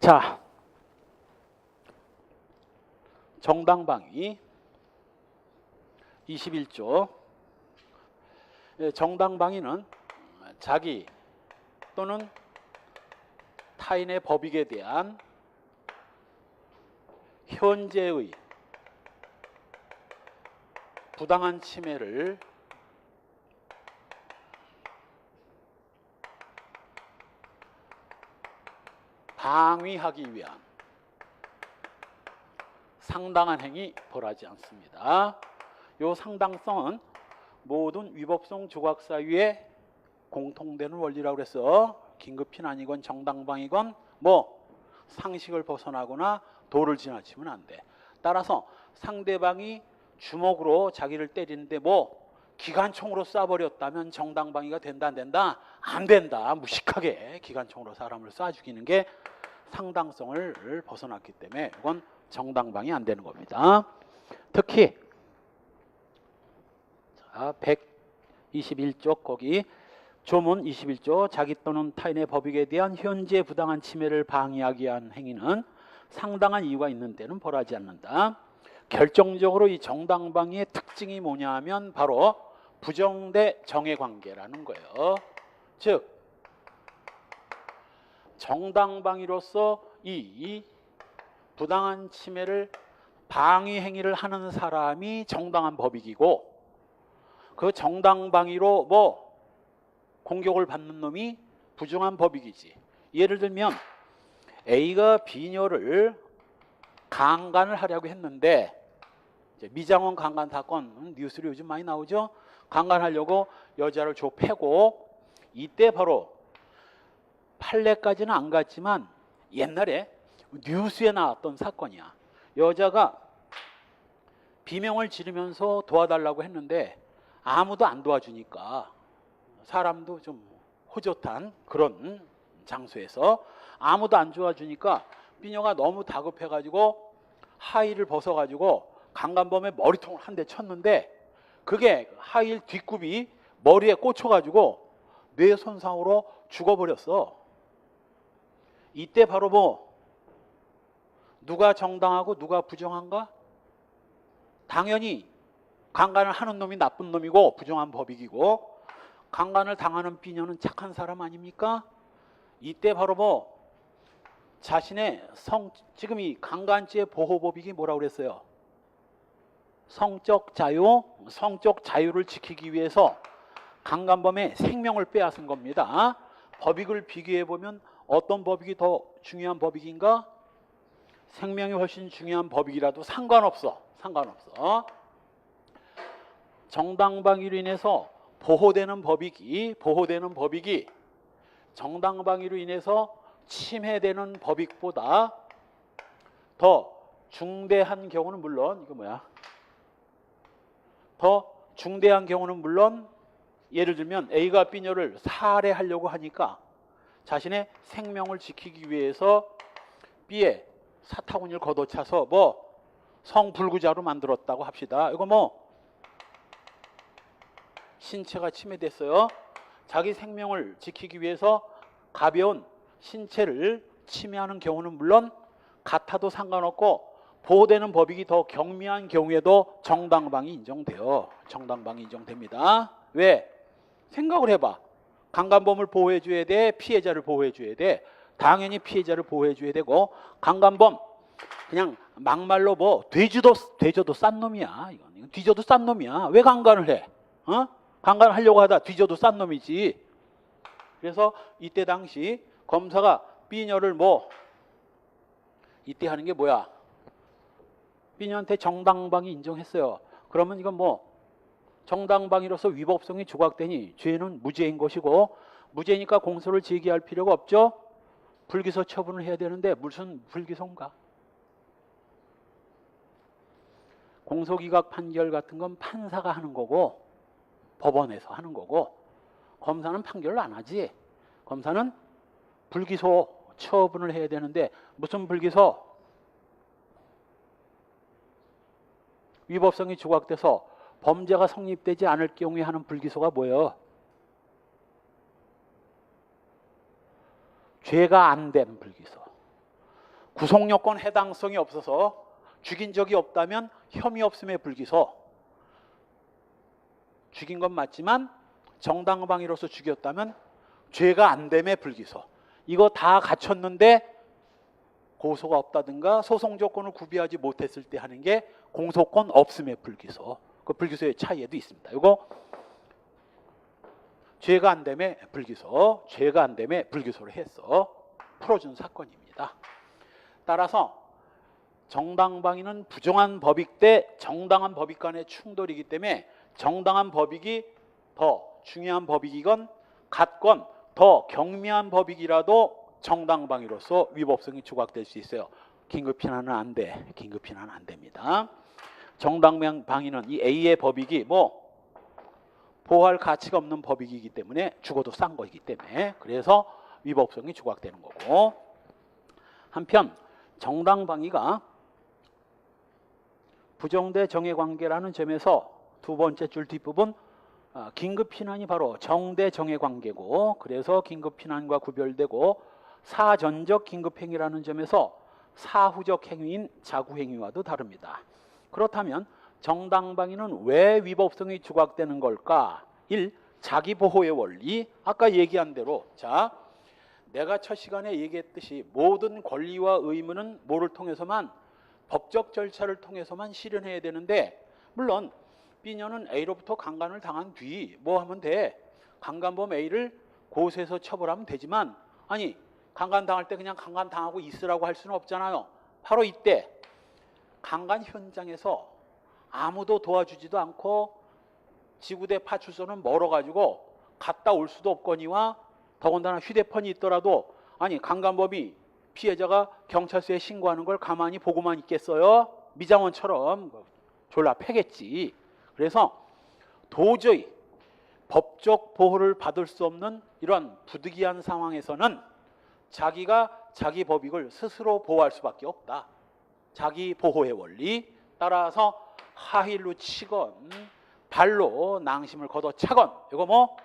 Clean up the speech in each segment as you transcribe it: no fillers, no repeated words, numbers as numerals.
자, 정당방위 21조. 정당방위는 자기 또는 타인의 법익에 대한 현재의 부당한 침해를 방위하기 위한 상당한 행위 벌하지 않습니다. 이 상당성은 모든 위법성 조각 사유에 공통되는 원리라고 그래서 긴급피난이건 정당방위건 뭐 상식을 벗어나거나 도를 지나치면 안 돼. 따라서 상대방이 주먹으로 자기를 때리는데 뭐 기관총으로 쏴버렸다면 정당방위가 된다 안 된다? 안 된다. 무식하게 기관총으로 사람을 쏴 죽이는 게 상당성을 벗어났기 때문에 이건 정당방위 안 되는 겁니다. 특히 자, 121조 거기 조문 21조 자기 또는 타인의 법익에 대한 현재 부당한 침해를 방해하기 위한 행위는 상당한 이유가 있는 때는 벌하지 않는다. 결정적으로 이 정당방위의 특징이 뭐냐 하면 바로 부정 대 정의 관계라는 거예요. 즉 정당방위로서 이 부당한 침해를 방위 행위를 하는 사람이 정당한 법익이고 그 정당방위로 뭐 공격을 받는 놈이 부정한 법익이지. 예를 들면 A가 B녀를 강간을 하려고 했는데 미장원 강간 사건 뉴스로 요즘 많이 나오죠. 강간하려고 여자를 좁혀고 이때 바로 판례까지는 안 갔지만 옛날에 뉴스에 나왔던 사건이야. 여자가 비명을 지르면서 도와달라고 했는데 아무도 안 도와주니까 사람도 좀 호젓한 그런 장소에서 아무도 안 도와주니까 비녀가 너무 다급해가지고 하의를 벗어가지고 강간범의 머리통을 한 대 쳤는데 그게 하의 뒷굽이 머리에 꽂혀가지고 뇌 손상으로 죽어버렸어. 이때 바로 뭐 누가 정당하고 누가 부정한가? 당연히 강간을 하는 놈이 나쁜 놈이고 부정한 법익이고 강간을 당하는 비녀는 착한 사람 아닙니까? 이때 바로 뭐 자신의 지금 이 강간죄 보호법익이 뭐라고 그랬어요? 성적 자유를 지키기 위해서 강간범의 생명을 빼앗은 겁니다. 법익을 비교해 보면 어떤 법익이 더 중요한 법익인가? 생명이 훨씬 중요한 법익이라도 상관없어. 정당방위로 인해서 보호되는 법익이 정당방위로 인해서 침해되는 법익보다 더 중대한 경우는 물론 더 중대한 경우는 물론 예를 들면 A가 B녀를 살해하려고 하니까 자신의 생명을 지키기 위해서 B의 사타구니를 걷어차서 뭐 성불구자로 만들었다고 합시다. 이거 뭐 신체가 침해됐어요. 자기 생명을 지키기 위해서 가벼운 신체를 침해하는 경우는 물론 같아도 상관없고 보호되는 법익이 더 경미한 경우에도 정당방위 인정돼요. 정당방위 인정됩니다. 왜? 생각을 해봐. 강간범을 보호해줘야 돼? 피해자를 보호해줘야 돼? 당연히 피해자를 보호해줘야 되고 강간범 그냥 막말로 뭐 뒤져도 싼 놈이야. 이건 뒤져도 싼 놈이야. 왜 강간을 해? 강간을 하려고 하다 뒤져도 싼 놈이지. 그래서 이때 당시 검사가 B녀를 이때 하는 게 뭐야? B녀한테 정당방위 인정했어요. 그러면 이건 정당방위로서 위법성이 조각되니 죄는 무죄인 것이고 무죄니까 공소를 제기할 필요가 없죠. 불기소 처분을 해야 되는데 무슨 불기소인가? 공소기각 판결 같은 건 판사가 하는 거고 법원에서 하는 거고 검사는 판결을 안 하지. 검사는 불기소 처분을 해야 되는데 무슨 불기소? 위법성이 조각돼서 범죄가 성립되지 않을 경우에 하는 불기소가 뭐예요? 죄가 안 된 불기소. 구속요건 해당성이 없어서 죽인 적이 없다면 혐의 없음의 불기소. 죽인 건 맞지만 정당방위로서 죽였다면 죄가 안 됨의 불기소. 이거 다 갖췄는데 고소가 없다든가 소송 조건을 구비하지 못했을 때 하는 게 공소권 없음의 불기소. 그 불기소의 차이에도 있습니다. 이거 죄가 안 됨의 불기소, 죄가 안 됨의 불기소를 해서 풀어준 사건입니다. 따라서 정당방위는 부정한 법익 대 정당한 법익 간의 충돌이기 때문에 정당한 법익이 더 중요한 법익이건 같건 더 경미한 법익이라도 정당방위로서 위법성이 조각될 수 있어요. 긴급피난은 안 돼. 긴급피난은 안 됩니다. 정당방위는 이 A의 법익이 보호할 가치가 없는 법익이기 때문에 죽어도 싼 거이기 때문에 그래서 위법성이 조각되는 거고, 한편 정당방위가 부정대 정해관계라는 점에서 두 번째 줄 뒷부분 긴급피난이 바로 정대 정해관계고 그래서 긴급피난과 구별되고 사전적 긴급행위라는 점에서 사후적 행위인 자구행위와도 다릅니다. 그렇다면 정당방위는 왜 위법성이 조각되는 걸까? 1. 자기보호의 원리. 아까 얘기한 대로 내가 첫 시간에 얘기했듯이 모든 권리와 의무는 뭐를 통해서만 법적 절차를 통해서만 실현해야 되는데 물론 B녀는 A로부터 강간을 당한 뒤 뭐 하면 돼? 강간범 A를 고소해서 처벌하면 되지만 아니 강간당할 때 그냥 강간당하고 있으라고 할 수는 없잖아요. 바로 이때 강간 현장에서 아무도 도와주지도 않고 지구대 파출소는 멀어가지고 갔다 올 수도 없거니와 더군다나 휴대폰이 있더라도 아니 강간범이 피해자가 경찰서에 신고하는 걸 가만히 보고만 있겠어요? 미장원처럼 졸라 패겠지. 그래서 도저히 법적 보호를 받을 수 없는 이런 부득이한 상황에서는 자기가 자기 법익을 스스로 보호할 수밖에 없다. 자기 보호의 원리. 따라서 하일로 치건 발로 낭심을 걷어차건 이거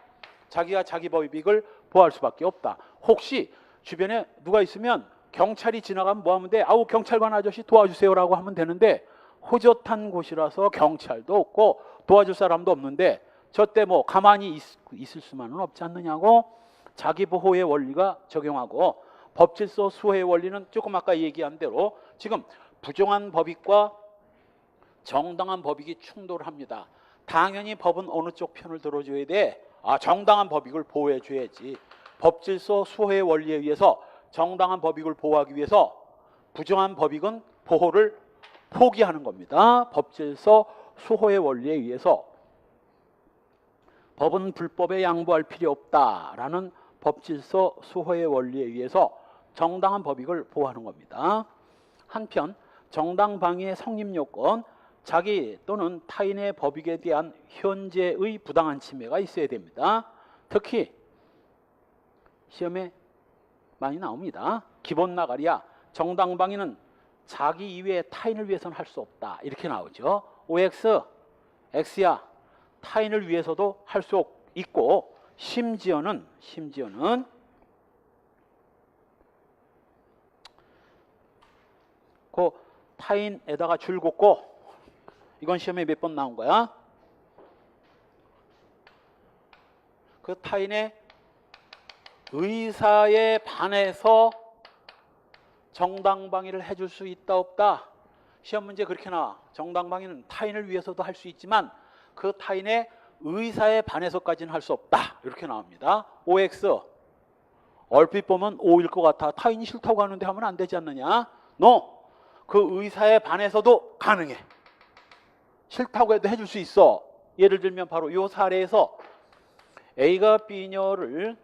자기가 자기 법익을 보호할 수밖에 없다. 혹시 주변에 누가 있으면 경찰이 지나가면 뭐 하면 돼? 아우 경찰관 아저씨 도와주세요라고 하면 되는데 호젓한 곳이라서 경찰도 없고 도와줄 사람도 없는데 저때 가만히 있을 수만은 없지 않느냐고 자기 보호의 원리가 적용하고 법질서 수호의 원리는 조금 아까 얘기한 대로 지금 부정한 법익과 정당한 법익이 충돌합니다. 당연히 법은 어느 쪽 편을 들어줘야 돼? 정당한 법익을 보호해 줘야지. 법질서 수호의 원리에 의해서 정당한 법익을 보호하기 위해서 부정한 법익은 보호를 포기하는 겁니다. 법질서 수호의 원리에 의해서 법은 불법에 양보할 필요 없다라는 법질서 수호의 원리에 의해서 정당한 법익을 보호하는 겁니다. 한편 정당방위의 성립요건 자기 또는 타인의 법익에 대한 현재의 부당한 침해가 있어야 됩니다. 특히 시험에 많이 나옵니다. 기본 나가리야 정당방위는 자기 이외에 타인을 위해서는 할 수 없다 이렇게 나오죠. OX, X야 타인을 위해서도 할 수 있고 심지어는 그 타인에다가 줄 긋고 이건 시험에 몇 번 나온 거야? 그 타인의 의사에 반해서 정당방위를 해줄 수 있다 없다? 시험 문제 그렇게 나와. 정당방위는 타인을 위해서도 할 수 있지만 그 타인의 의사에 반해서까지는 할 수 없다 이렇게 나옵니다. OX 얼핏 보면 O일 것 같아. 타인이 싫다고 하는데 하면 안 되지 않느냐? No. 그 의사에 반해서도 가능해. 싫다고 해도 해줄 수 있어. 예를 들면 바로 이 사례에서 A가 B녀를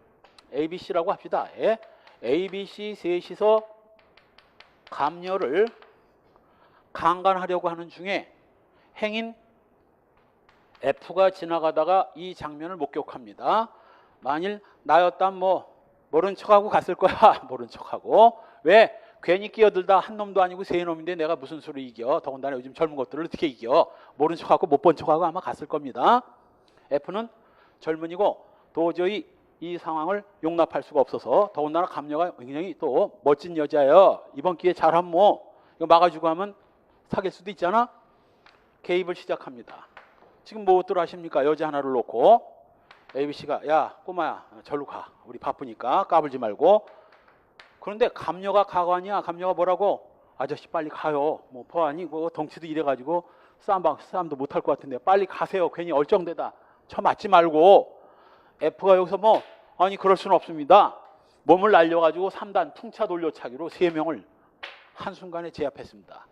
ABC라고 합시다. ABC 셋이서 감녀를 강간하려고 하는 중에 행인 F가 지나가다가 이 장면을 목격합니다. 만일 나였다면 모른 척하고 갔을 거야. 모른 척하고. 왜? 괜히 끼어들다 한 놈도 아니고 세 놈인데 내가 무슨 수로 이겨. 더군다나 요즘 젊은 것들을 어떻게 이겨. 모른 척하고 못 본 척하고 아마 갔을 겁니다. F는 젊은이고 도저히 이 상황을 용납할 수가 없어서 더군다나 감녀가 굉장히 또 멋진 여자예요. 이번 기회에 잘하면 뭐 이거 막아주고 하면 사귈 수도 있잖아. 개입을 시작합니다. 지금 뭐들 하십니까? 여자 하나를 놓고 ABC가 야 꼬마야 절로 가. 우리 바쁘니까 까불지 말고. 그런데 감녀가 가관이야. 감녀가 뭐라고? 아저씨 빨리 가요. 뭐 보아니고 덩치도 이래가지고 싸움도 못할 것 같은데 빨리 가세요. 괜히 얼쩡대다 쳐 맞지 말고. F가 여기서 뭐 아니 그럴 수는 없습니다. 몸을 날려가지고 3단 풍차 돌려차기로 3명을 한순간에 제압했습니다.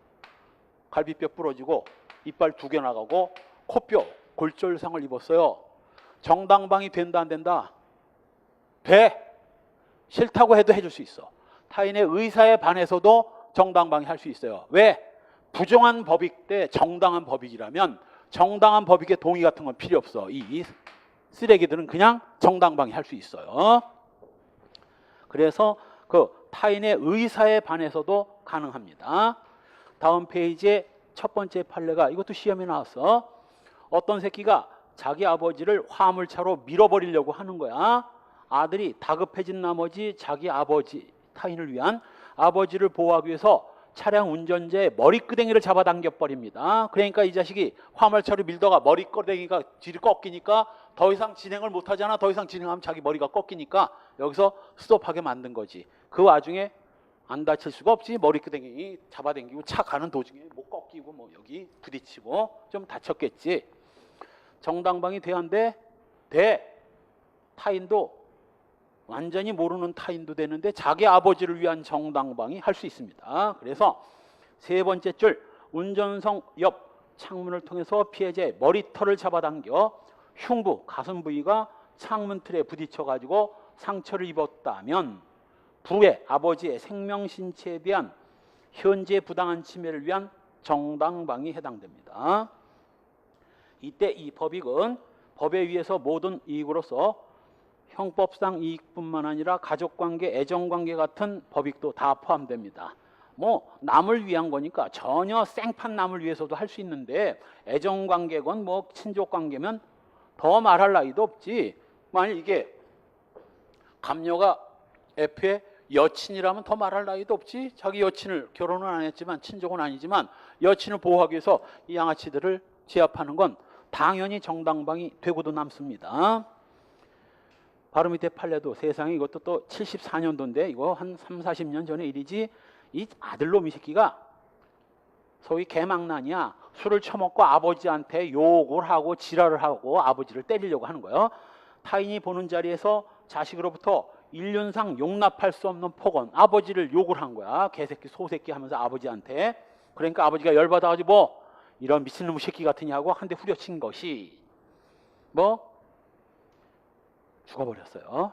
갈비뼈 부러지고 이빨 2개 나가고 코뼈 골절상을 입었어요. 정당방위 된다 안 된다? 돼. 싫다고 해도 해줄 수 있어. 타인의 의사에 반해서도 정당방위 할 수 있어요. 왜? 부정한 법익 때 정당한 법익이라면 정당한 법익의 동의 같은 건 필요 없어. 이 쓰레기들은 그냥 정당방위 할 수 있어요. 그래서 그 타인의 의사에 반해서도 가능합니다. 다음 페이지에 첫 번째 판례가 이것도 시험에 나왔어. 어떤 새끼가 자기 아버지를 화물차로 밀어버리려고 하는 거야. 아들이 다급해진 나머지 자기 아버지 타인을 위한 아버지를 보호하기 위해서 차량 운전자의 머리끄댕이를 잡아당겨 버립니다. 그러니까 이 자식이 화물차로 밀다가 머리끄댕이가 뒤로 꺾이니까 더 이상 진행을 못하잖아. 더 이상 진행하면 자기 머리가 꺾이니까 여기서 스톱하게 만든 거지. 그 와중에 안 다칠 수가 없지. 머리끄댕이 잡아당기고 차 가는 도중에 못 꺾이고 뭐 여기 부딪히고 좀 다쳤겠지. 정당방위 돼 안 돼? 돼. 타인도 완전히 모르는 타인도 되는데 자기 아버지를 위한 정당방위 할 수 있습니다. 그래서 세 번째 줄 운전석 옆 창문을 통해서 피해자의 머리털을 잡아당겨 흉부, 가슴 부위가 창문 틀에 부딪혀 가지고 상처를 입었다면 부의 아버지의 생명 신체에 대한 현재 부당한 침해를 위한 정당방위에 해당됩니다. 이때 이 법익은 법에 의해서 모든 이익으로서 형법상 이익뿐만 아니라 가족관계, 애정관계 같은 법익도 다 포함됩니다. 뭐 남을 위한 거니까 전혀 생판 남을 위해서도 할 수 있는데 애정관계건 뭐 친족관계면 더 말할 나위도 없지. 만일 이게 감녀가 F의 여친이라면 더 말할 나위도 없지. 자기 여친을 결혼은 안 했지만 친족은 아니지만 여친을 보호하기 위해서 이 양아치들을 제압하는 건 당연히 정당방위 되고도 남습니다. 바로 밑에 판례도 세상에 이것도 또 74년도인데 이거 한 3, 40년 전의 일이지. 이 아들놈 이 새끼가 소위 개망난이야. 술을 처먹고 아버지한테 욕을 하고 지랄을 하고 아버지를 때리려고 하는 거예요. 타인이 보는 자리에서 자식으로부터 인륜상 용납할 수 없는 폭언, 아버지를 욕을 한 거야. 개새끼 소새끼 하면서 아버지한테. 그러니까 아버지가 열받아가지고 뭐 이런 미친놈의 새끼 같으냐고 한 대 후려친 것이 뭐 죽어버렸어요.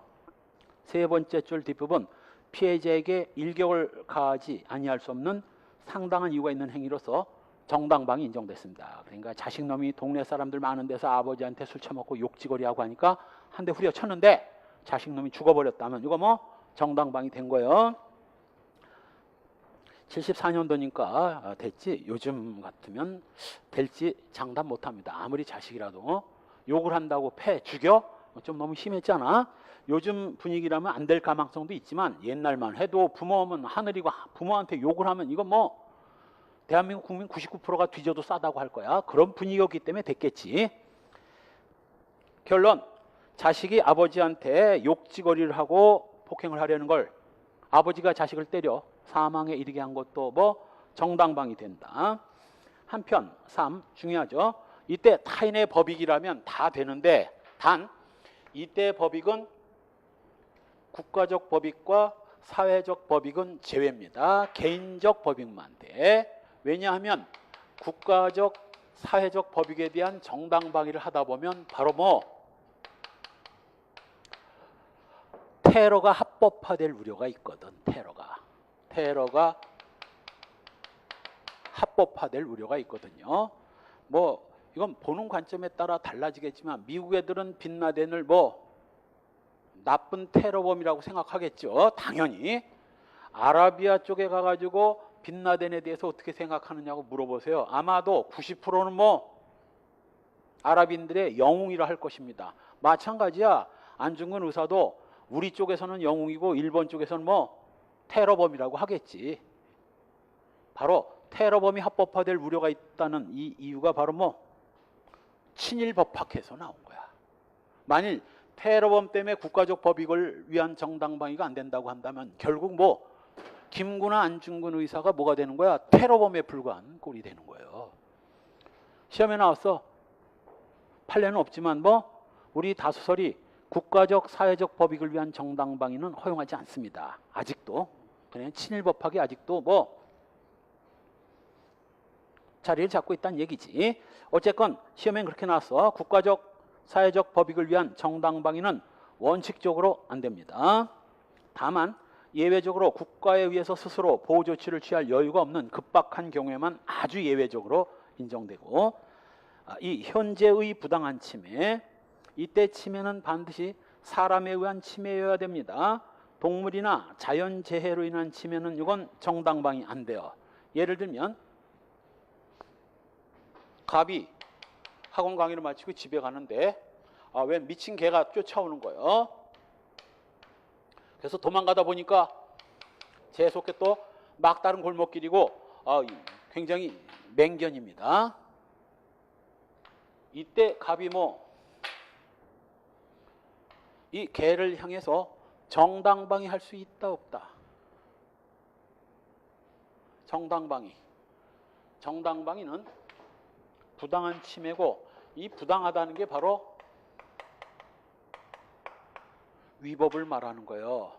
세 번째 줄 뒷부분 피해자에게 일격을 가하지 아니할 수 없는 상당한 이유가 있는 행위로서 정당방위 인정됐습니다. 그러니까 자식놈이 동네 사람들 많은 데서 아버지한테 술 처먹고 욕지거리하고 하니까 한 대 후려쳤는데 자식놈이 죽어버렸다면 이거 뭐 정당방위 된 거예요. 74년도니까 됐지. 요즘 같으면 될지 장담 못합니다. 아무리 자식이라도 욕을 한다고 패 죽여? 좀 너무 심했잖아. 요즘 분위기라면 안 될 가망성도 있지만 옛날만 해도 부모면 하늘이고 부모한테 욕을 하면 이거 뭐 대한민국 국민 99%가 뒤져도 싸다고 할 거야. 그런 분위기였기 때문에 됐겠지. 결론, 자식이 아버지한테 욕지거리를 하고 폭행을 하려는 걸 아버지가 자식을 때려 사망에 이르게 한 것도 뭐 정당방위 된다. 한편 3, 중요하죠. 이때 타인의 법익이라면 다 되는데 단 이때 법익은 국가적 법익과 사회적 법익은 제외입니다. 개인적 법익만 돼. 왜냐하면 국가적, 사회적 법익에 대한 정당방위를 하다 보면 바로 뭐 테러가 합법화될 우려가 있거든. 테러가 합법화될 우려가 있거든요. 뭐 이건 보는 관점에 따라 달라지겠지만 미국 애들은 빈라덴을 뭐 나쁜 테러범이라고 생각하겠죠. 당연히. 아라비아 쪽에 가가지고 빈라덴에 대해서 어떻게 생각하느냐고 물어보세요. 아마도 90%는 뭐 아랍인들의 영웅이라 할 것입니다. 마찬가지야. 안중근 의사도 우리 쪽에서는 영웅이고 일본 쪽에서는 뭐 테러범이라고 하겠지. 바로 테러범이 합법화될 우려가 있다는 이 이유가 바로 뭐 친일 법학에서 나온 거야. 만일 테러범 때문에 국가적 법익을 위한 정당방위가 안 된다고 한다면 결국 뭐 김구나 안중근 의사가 뭐가 되는 거야? 테러범에 불과한 꼴이 되는 거예요. 시험에 나왔어. 판례는 없지만 뭐 우리 다수설이 국가적 사회적 법익을 위한 정당방위는 허용하지 않습니다. 아직도 그냥 친일 법학이 아직도 뭐 자리를 잡고 있다는 얘기지. 어쨌건 시험엔 그렇게 나왔어. 국가적 사회적 법익을 위한 정당방위는 원칙적으로 안 됩니다. 다만 예외적으로 국가에 의해서 스스로 보호 조치를 취할 여유가 없는 급박한 경우에만 아주 예외적으로 인정되고, 이 현재의 부당한 침해, 이때 침해는 반드시 사람에 의한 침해여야 됩니다. 동물이나 자연재해로 인한 침해는 이건 정당방위 안 돼요. 예를 들면 갑이 학원 강의를 마치고 집에 가는데 웬 미친 개가 쫓아오는 거예요. 그래서 도망가다 보니까 재수없게 또 막다른 골목길이고 굉장히 맹견입니다. 이때 갑이 뭐 이 개를 향해서 정당방위 할 수 있다 없다? 정당방위는 부당한 침해고, 이 부당하다는 게 바로 위법을 말하는 거예요.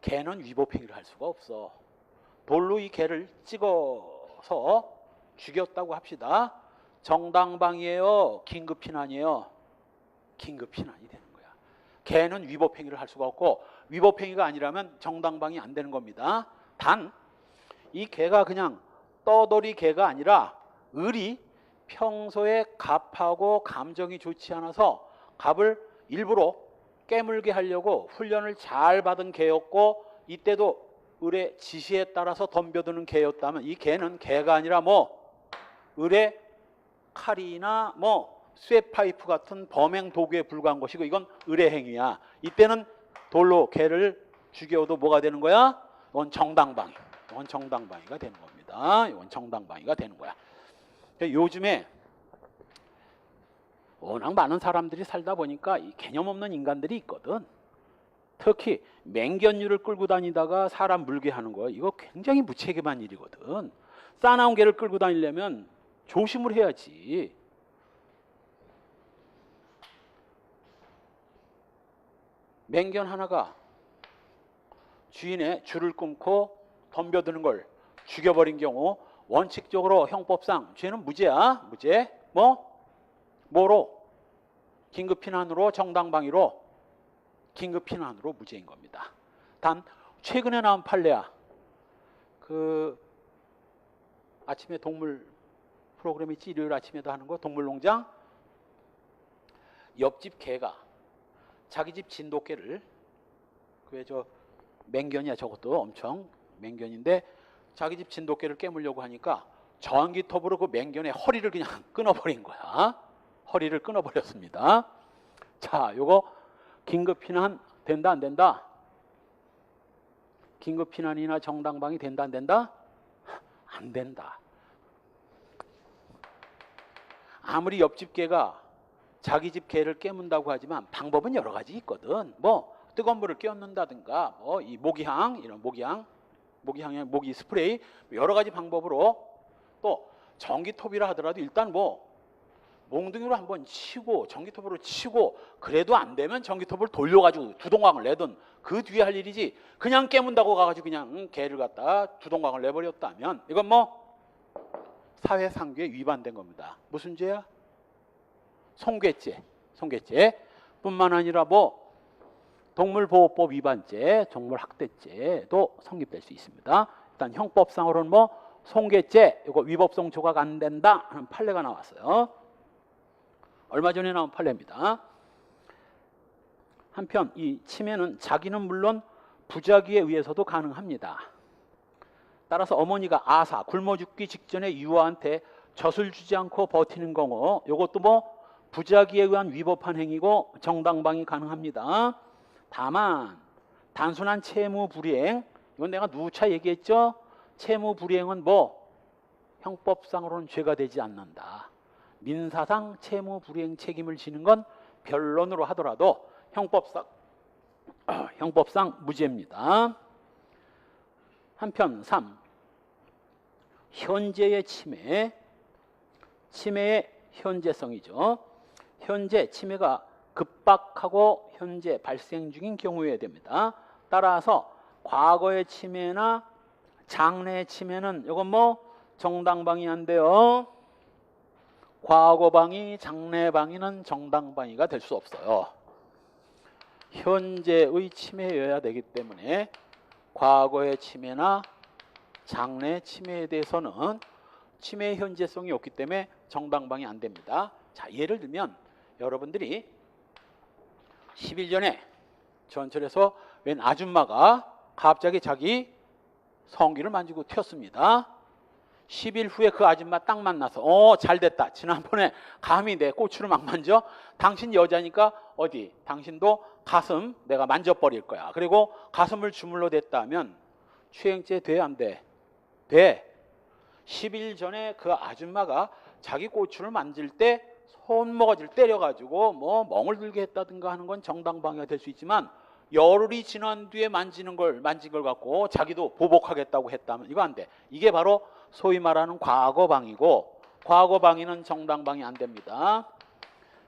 개는 위법행위를 할 수가 없어. 돌로 이 개를 찍어서 죽였다고 합시다. 정당방위예요? 긴급피난이에요? 긴급피난이 되는 거야. 개는 위법행위를 할 수가 없고 위법행위가 아니라면 정당방위 안 되는 겁니다. 단 이 개가 그냥 떠돌이 개가 아니라 을이 평소에 갑하고 감정이 좋지 않아서 갑을 일부러 깨물게 하려고 훈련을 잘 받은 개였고, 이때도 을의 지시에 따라서 덤벼드는 개였다면 이 개는 개가 아니라 뭐 을의 칼이나 뭐 쇠파이프 같은 범행 도구에 불과한 것이고, 이건 을의 행위야. 이때는 돌로 개를 죽여도 뭐가 되는 거야? 이건 정당방위. 이건 정당방위가 되는 겁니다. 이건 정당방위가 되는 거야. 요즘에 워낙 많은 사람들이 살다 보니까 이 개념 없는 인간들이 있거든. 특히 맹견류를 끌고 다니다가 사람 물게 하는 거, 이거 굉장히 무책임한 일이거든. 싸나운 개를 끌고 다니려면 조심을 해야지. 맹견 하나가 주인의 줄을 끊고 덤벼드는 걸 죽여버린 경우 원칙적으로 형법상 죄는 무죄야. 무죄. 뭐로? 긴급피난으로, 정당방위로, 긴급피난으로 무죄인 겁니다. 단 최근에 나온 판례야. 아침에 동물 프로그램 있지, 일요일 아침에도 하는 거, 동물농장. 옆집 개가 자기 집 진돗개를, 맹견이야, 저것도 엄청 맹견인데 자기 집 진돗개를 깨물려고 하니까 전기톱으로 그 맹견의 허리를 그냥 끊어버린 거야. 허리를 끊어버렸습니다. 자, 요거 긴급피난 된다 안 된다? 긴급피난이나 정당방위 된다 안 된다? 안 된다. 아무리 옆집 개가 자기 집 개를 깨문다고 하지만 방법은 여러 가지 있거든. 뭐 뜨거운 물을 끼얹는다든가, 뭐 이 모기향, 이런 모기향, 모기 스프레이, 여러 가지 방법으로, 또 전기톱이라 하더라도 일단 뭐 몽둥이로 한번 치고 전기톱으로 치고, 그래도 안 되면 전기톱을 돌려가지고 두동강을 내든 그 뒤에 할 일이지, 그냥 깨문다고 가가지고 그냥 개를 갖다 두동강을 내버렸다면 이건 뭐 사회상규에 위반된 겁니다. 무슨 죄야? 손괴죄 뿐만 아니라 뭐 동물보호법 위반죄, 동물학대죄도 성립될 수 있습니다. 일단 형법상으로는 뭐 손괴죄, 이거 위법성 조각 안 된다 하는 판례가 나왔어요. 얼마 전에 나온 판례입니다. 한편 이 침해는 자기는 물론 부작위에 의해서도 가능합니다. 따라서 어머니가 굶어 죽기 직전에 유아한테 젖을 주지 않고 버티는 경우, 이것도 뭐 부작위에 의한 위법한 행위고 정당방위 가능합니다. 다만 단순한 채무불이행, 이건 내가 누차 얘기했죠. 채무불이행은 뭐 형법상으로는 죄가 되지 않는다. 민사상 채무불이행 책임을 지는 건 변론으로 하더라도 형법상 무죄입니다. 한편 3. 현재의 침해의 현재성이죠. 현재 침해가 급박하고 현재 발생 중인 경우여야 됩니다. 따라서 과거의 침해나 장래의 침해는 이건 뭐 정당방위 안 돼요. 과거방위, 장래방위는 정당방위가 될 수 없어요. 현재의 침해여야 되기 때문에 과거의 침해나 장래의 침해에 대해서는 침해의 현재성이 없기 때문에 정당방위 안 됩니다. 자, 예를 들면 여러분들이 10일 전에 전철에서 웬 아줌마가 갑자기 자기 성기를 만지고 튀었습니다. 10일 후에 그 아줌마 딱 만나서 잘됐다. 지난번에 감히 내 꼬추를 막 만져? 당신 여자니까 어디? 당신도 가슴 내가 만져버릴 거야. 그리고 가슴을 주물러 댔다면 추행죄 돼? 안 돼? 돼. 10일 전에 그 아줌마가 자기 꼬추를 만질 때 손모가지를 때려가지고 뭐 멍을 들게 했다든가 하는 건 정당방위가 될 수 있지만 열흘이 지난 뒤에 만진 걸 갖고 자기도 보복하겠다고 했다면 이거 안 돼. 이게 바로 소위 말하는 과거방위고 과거방위는 정당방위 안 됩니다.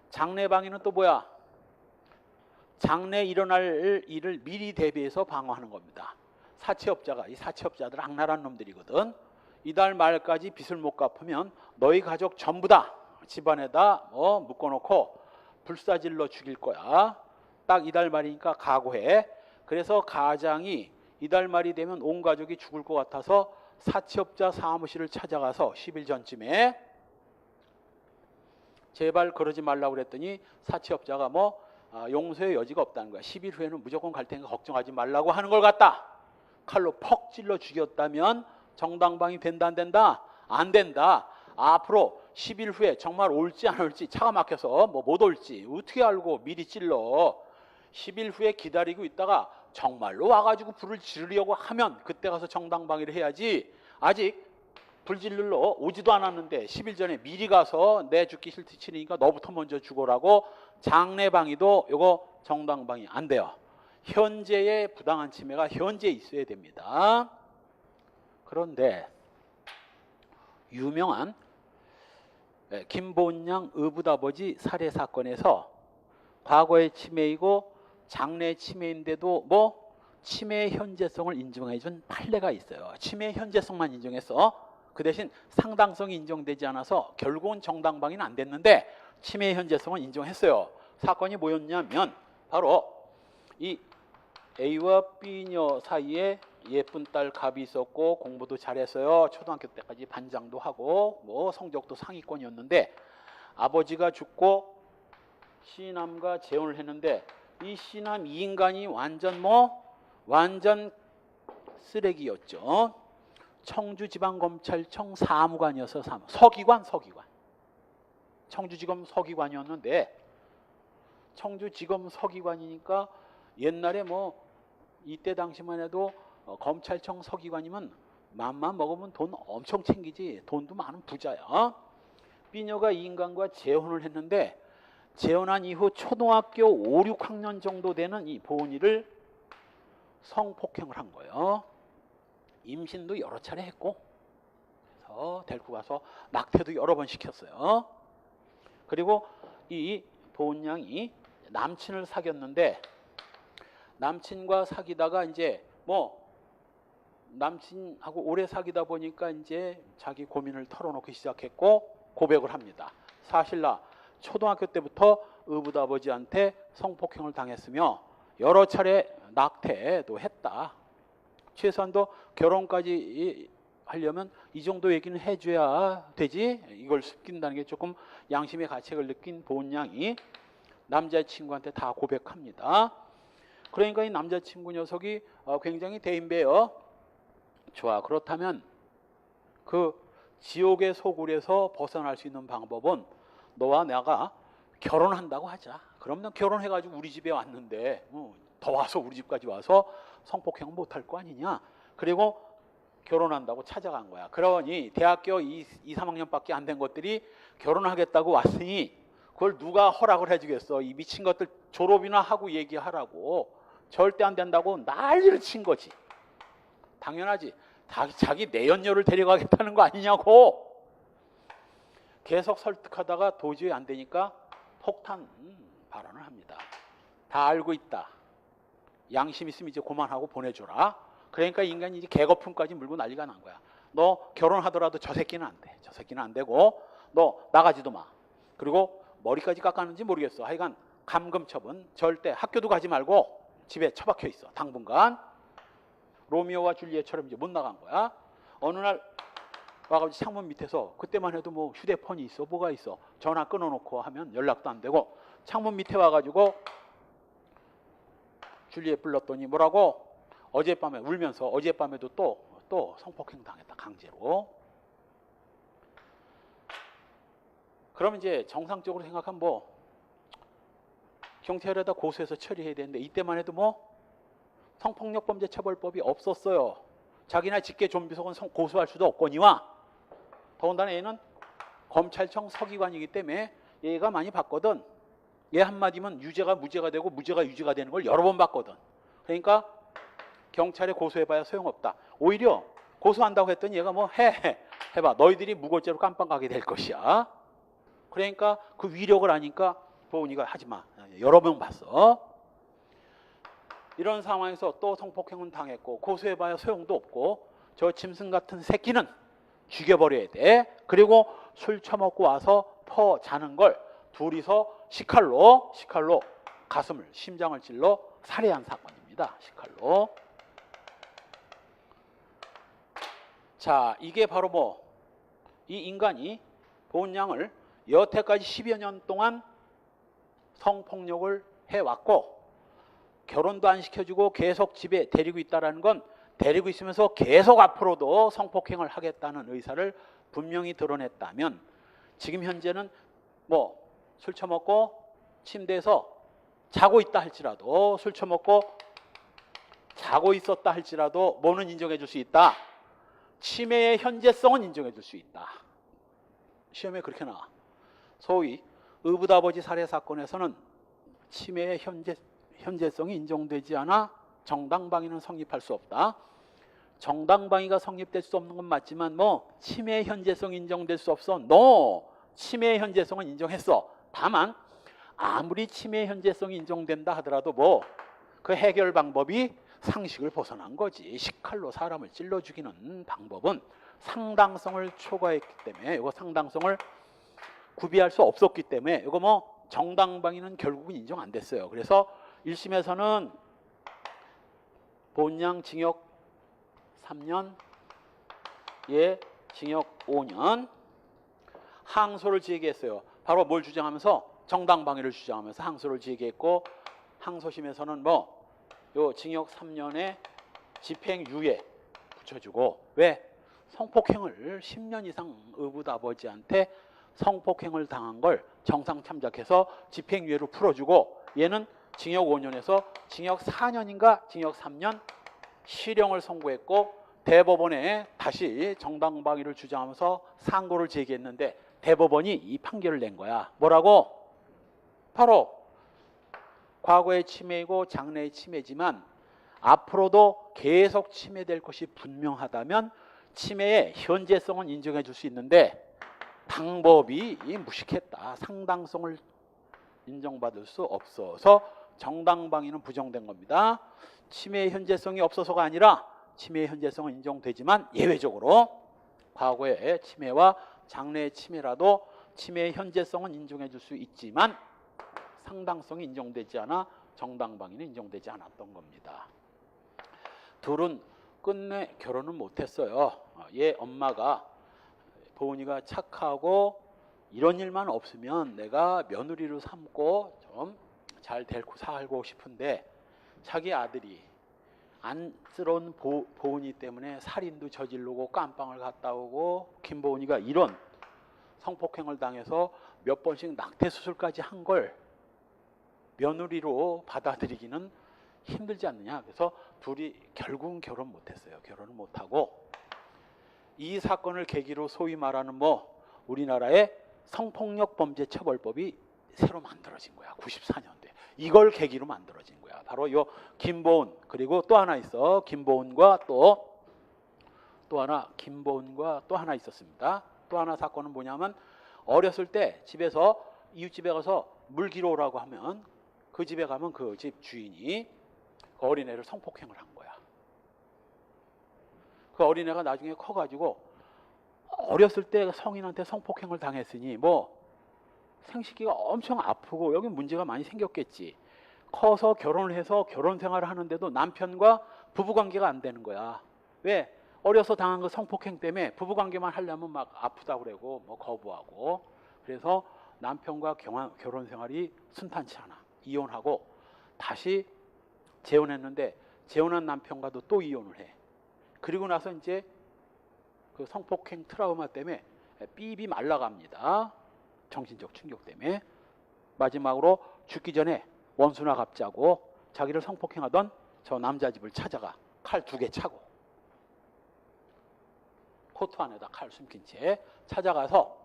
장래방위는 또 뭐야? 장래 일어날 일을 미리 대비해서 방어하는 겁니다. 사채업자가 이 사채업자들 악랄한 놈들이거든. 이달 말까지 빚을 못 갚으면 너희 가족 전부 다 집안에다 묶어놓고 불사질러 죽일 거야. 딱 이달 말이니까 각오해. 그래서 가장이 이달 말이 되면 온 가족이 죽을 것 같아서 사채업자 사무실을 찾아가서 10일 전쯤에 제발 그러지 말라고 그랬더니 사채업자가 용서의 여지가 없다는 거야. 10일 후에는 무조건 갈 테니까 걱정하지 말라고 하는 걸 갖다 칼로 퍽 찔러 죽였다면 정당방위 된다 안 된다? 안 된다. 앞으로 10일 후에 정말 올지 안 올지 차가 막혀서 못 올지 어떻게 알고 미리 찔러. 10일 후에 기다리고 있다가 정말로 와가지고 불을 지르려고 하면 그때 가서 정당방위를 해야지. 아직 불 지르러 오지도 않았는데 10일 전에 미리 가서 내 죽기 싫지 치니까 너부터 먼저 죽어라고 장래방위도 이거 정당방위 안 돼요. 현재의 부당한 침해가 현재에 있어야 됩니다. 그런데 유명한 김본양 의붓아버지 살해 사건에서 과거의 침해이고 장래의 침해인데도 침해의 현재성을 인정해 준 판례가 있어요. 침해의 현재성만 인정했어. 그 대신 상당성이 인정되지 않아서 결국은 정당방위는 안 됐는데 침해의 현재성은 인정했어요. 사건이 뭐였냐면 바로 이 A와 B녀 사이에 예쁜 딸 갑이 있었고 공부도 잘했어요. 초등학교 때까지 반장도 하고 성적도 상위권이었는데 아버지가 죽고 C남과 재혼을 했는데 이 C남 이 인간이 완전 쓰레기였죠. 청주지방검찰청 사무관이어서 서기관. 청주지검 서기관이었는데 청주지검 서기관이니까 옛날에 이때 당시만 해도 검찰청 서기관이면 맘만 먹으면 돈 엄청 챙기지. 돈도 많은 부자야. B녀가 이 인간과 재혼을 했는데 재혼한 이후 초등학교 5, 6학년 정도 되는 이 보은이를 성폭행을 한 거예요. 임신도 여러 차례 했고 그래서 데리고 가서 낙태도 여러 번 시켰어요. 그리고 이 보은 양이 남친을 사귀었는데 남친과 사귀다가 이제 남친하고 오래 사귀다 보니까 이제 자기 고민을 털어놓기 시작했고 고백을 합니다. 사실 나 초등학교 때부터 의붓아버지한테 성폭행을 당했으며 여러 차례 낙태도 했다. 최소한도 결혼까지 하려면 이 정도 얘기는 해줘야 되지. 이걸 숨긴다는 게 조금 양심의 가책을 느낀 보은 양이 남자친구한테 다 고백합니다. 그러니까 이 남자친구 녀석이 굉장히 대인배요. 좋아, 그렇다면 그 지옥의 소굴에서 벗어날 수 있는 방법은 너와 내가 결혼한다고 하자. 그러면 결혼해가지고 우리 집에 왔는데 더 와서 우리 집까지 와서 성폭행 못할 거 아니냐. 그리고 결혼한다고 찾아간 거야. 그러니 대학교 2, 3학년밖에 안 된 것들이 결혼하겠다고 왔으니 그걸 누가 허락을 해주겠어. 이 미친 것들 졸업이나 하고 얘기하라고. 절대 안 된다고 난리를 친 거지. 당연하지. 자기 내연녀를 데려가겠다는 거 아니냐고. 계속 설득하다가 도저히 안 되니까 폭탄 발언을 합니다. 다 알고 있다. 양심 있으면 이제 그만하고 보내줘라. 그러니까 인간이 이제 개거품까지 물고 난리가 난 거야. 너 결혼하더라도 저 새끼는 안 돼. 저 새끼는 안 되고 너 나가지도 마. 그리고 머리까지 깎았는지 모르겠어. 하여간 감금처분 절대 학교도 가지 말고 집에 처박혀 있어. 당분간. 로미오와 줄리엣처럼 이제 못 나간 거야. 어느 날 와가지고 창문 밑에서 그때만 해도 뭐 휴대폰이 있어 뭐가 있어 전화 끊어놓고 하면 연락도 안 되고 창문 밑에 와가지고 줄리엣 불렀더니 뭐라고 어젯밤에 울면서 어젯밤에도 또 성폭행 당했다 강제로. 그럼 이제 정상적으로 생각하면 뭐 경찰에다 고소해서 처리해야 되는데 이때만 해도 뭐 성폭력범죄처벌법이 없었어요. 자기나 직계 좀비속은 고소할 수도 없거니와 더군다나 얘는 검찰청 서기관이기 때문에 얘가 많이 봤거든. 얘 한마디면 유죄가 무죄가 되고 무죄가 유죄가 되는 걸 여러 번 봤거든. 그러니까 경찰에 고소해봐야 소용없다. 오히려 고소한다고 했더니 얘가 뭐 해봐. 너희들이 무고죄로 깜빵 가게 될 것이야. 그러니까 그 위력을 아니까 보은이가 하지마. 여러 명 봤어. 이런 상황에서 또 성폭행은 당했고 고소해봐야 소용도 없고 저 짐승 같은 새끼는 죽여버려야 돼. 그리고 술 처먹고 와서 퍼 자는 걸 둘이서 식칼로 가슴을 심장을 찔러 살해한 사건입니다. 식칼로. 자, 이게 바로 뭐 이 인간이 보은 양을 여태까지 10여 년 동안 성폭력을 해왔고 결혼도 안 시켜주고 계속 집에 데리고 있다는 건 데리고 있으면서 계속 앞으로도 성폭행을 하겠다는 의사를 분명히 드러냈다면 지금 현재는 뭐 술 처먹고 침대에서 자고 있다 할지라도 술 처먹고 자고 있었다 할지라도 뭐는 인정해 줄 수 있다. 치매의 현재성은 인정해 줄 수 있다. 시험에 그렇게 나와. 소위 의붓아버지 살해 사건에서는 치매의 현재성이 인정되지 않아 정당방위는 성립할 수 없다. 정당방위가 성립될 수 없는 건 맞지만 뭐 치매의 현재성이 인정될 수 없어. 치매의 현재성은 인정했어. 다만 아무리 치매의 현재성이 인정된다 하더라도 뭐 그 해결 방법이 상식을 벗어난 거지. 식칼로 사람을 찔러 죽이는 방법은 상당성을 초과했기 때문에 이거 상당성을 구비할 수 없었기 때문에 이거 뭐 정당방위는 결국은 인정 안 됐어요. 그래서 1심에서는 본양 징역 3년, 얘 징역 5년 항소를 제기했어요. 바로 뭘 주장하면서 정당방위를 주장하면서 항소를 제기했고 항소심에서는 뭐 요 징역 3년에 집행유예 붙여주고 왜? 성폭행을 10년 이상 의붓아버지한테 성폭행을 당한 걸 정상 참작해서 집행유예로 풀어주고 얘는 징역 5년에서 징역 4년인가 징역 3년 실형을 선고했고 대법원에 다시 정당방위를 주장하면서 상고를 제기했는데 대법원이 이 판결을 낸 거야. 뭐라고? 바로 과거의 치매이고 장래의 치매지만 앞으로도 계속 치매될 것이 분명하다면 치매의 현재성은 인정해 줄 수 있는데 방법이 무식했다. 상당성을 인정받을 수 없어서 정당방위는 부정된 겁니다. 치매의 현재성이 없어서가 아니라 치매의 현재성은 인정되지만 예외적으로 과거의 치매와 장래의 치매라도 치매의 현재성은 인정해 줄 수 있지만 상당성이 인정되지 않아 정당방위는 인정되지 않았던 겁니다. 둘은 끝내 결혼은 못했어요. 얘 엄마가 보은이가 착하고 이런 일만 없으면 내가 며느리로 삼고 좀 잘 데리고 살고 싶은데 자기 아들이 안쓰러운 보은이 때문에 살인도 저지르고 깜빵을 갔다 오고 김보은이가 이런 성폭행을 당해서 몇 번씩 낙태 수술까지 한 걸 며느리로 받아들이기는 힘들지 않느냐. 그래서 둘이 결국은 결혼 못했어요. 결혼을 못하고 이 사건을 계기로 소위 말하는 우리나라의 성폭력 범죄 처벌법이 새로 만들어진 거야. 94년도에. 이걸 계기로 만들어진 거야. 바로 요 김보은, 그리고 또 하나 있어. 김보은과 또 하나 있었습니다. 또 하나 사건은 뭐냐면 어렸을 때 집에서 이웃집에 가서 물 기러 오라고 하면 그 집에 가면 그 집 주인이 그 어린애를 성폭행을 한 거야. 그 어린애가 나중에 커가지고 어렸을 때 성인한테 성폭행을 당했으니 생식기가 엄청 아프고 여기 문제가 많이 생겼겠지. 커서 결혼을 해서 결혼 생활을 하는데도 남편과 부부관계가 안 되는 거야. 왜? 어려서 당한 그 성폭행 때문에 부부관계만 하려면 막 아프다고 그러고 거부하고. 그래서 남편과 결혼 생활이 순탄치 않아. 이혼하고 다시 재혼했는데 재혼한 남편과도 또 이혼을 해. 그리고 나서 이제 그 성폭행 트라우마 때문에 삐삐 말라갑니다. 정신적 충격 때문에. 마지막으로 죽기 전에 원수나 갚자고 자기를 성폭행하던 저 남자 집을 찾아가 칼 2개 차고 코트 안에다 칼 숨긴 채 찾아가서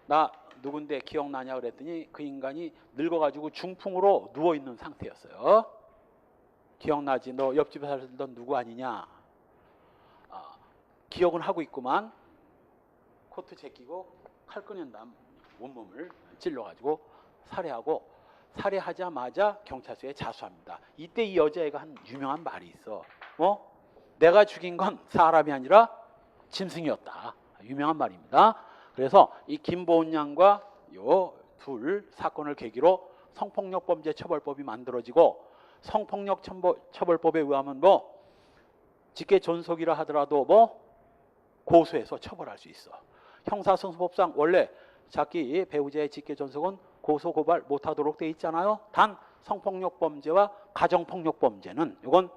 나 누군데 기억나냐 그랬더니 그 인간이 늙어가지고 중풍으로 누워있는 상태였어요. 기억나지? 너 옆집에 살던 누구 아니냐? 기억은 하고 있구만. 코트 제끼고 칼 꺼낸 다음 온몸을 찔러가지고 살해하고, 살해하자마자 경찰서에 자수합니다. 이때 이 여자애가 한 유명한 말이 있어. 내가 죽인 건 사람이 아니라 짐승이었다. 유명한 말입니다. 그래서 이 김보은 양과 요 둘 사건을 계기로 성폭력범죄 처벌법이 만들어지고, 성폭력 처벌법에 의하면 직계 존속이라 하더라도 고소해서 처벌할 수 있어. 형사소송법상 원래 자기 배우자의 직계 존속은 고소 고발 못하도록 돼 있잖아요. 단 성폭력범죄와 가정폭력범죄는 이건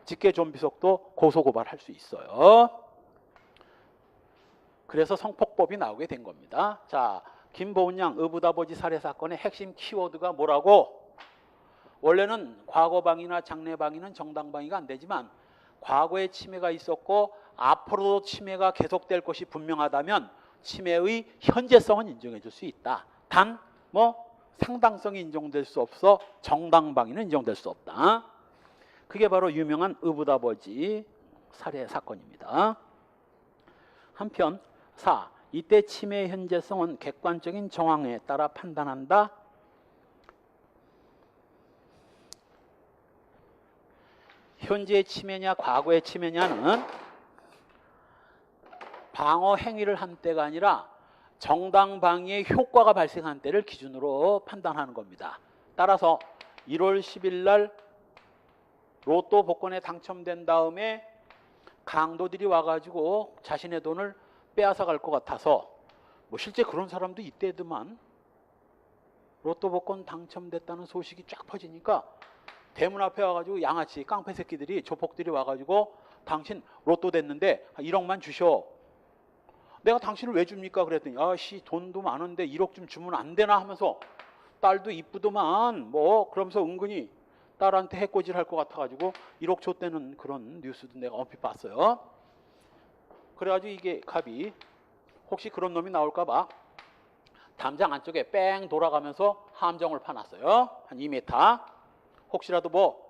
직계 존비속도 고소 고발할 수 있어요. 그래서 성폭법이 나오게 된 겁니다. 자, 김보은 양 의붓아버지 살해 사건의 핵심 키워드가 뭐라고? 원래는 과거방위나 장래방위는 정당방위가 안 되지만 과거에 침해가 있었고 앞으로도 침해가 계속될 것이 분명하다면 침해의 현재성은 인정해 줄 수 있다. 단 상당성이 인정될 수 없어 정당방위는 인정될 수 없다. 그게 바로 유명한 의붓아버지 살해 사건입니다. 한편 4. 이때 침해의 현재성은 객관적인 정황에 따라 판단한다. 현재의 침해냐 과거의 침해냐는 방어 행위를 한 때가 아니라 정당방위의 효과가 발생한 때를 기준으로 판단하는 겁니다. 따라서 1월 10일 날 로또 복권에 당첨된 다음에 강도들이 와가지고 자신의 돈을 빼앗아 갈 것 같아서 실제 그런 사람도 있대더만. 로또 복권 당첨됐다는 소식이 쫙 퍼지니까 대문 앞에 와가지고 양아치 깡패 새끼들이 조폭들이 와가지고 당신 로또 됐는데 1억만 주셔. 내가 당신을 왜 줍니까? 그랬더니 아씨 돈도 많은데 1억 좀 주면 안 되나 하면서 딸도 이쁘더만 그러면서 은근히 딸한테 해코지를 할 것 같아가지고 1억 줬다는 그런 뉴스도 내가 얼핏 봤어요. 그래가지고 이게 갑이 혹시 그런 놈이 나올까봐 담장 안쪽에 뺑 돌아가면서 함정을 파놨어요. 한 2m. 혹시라도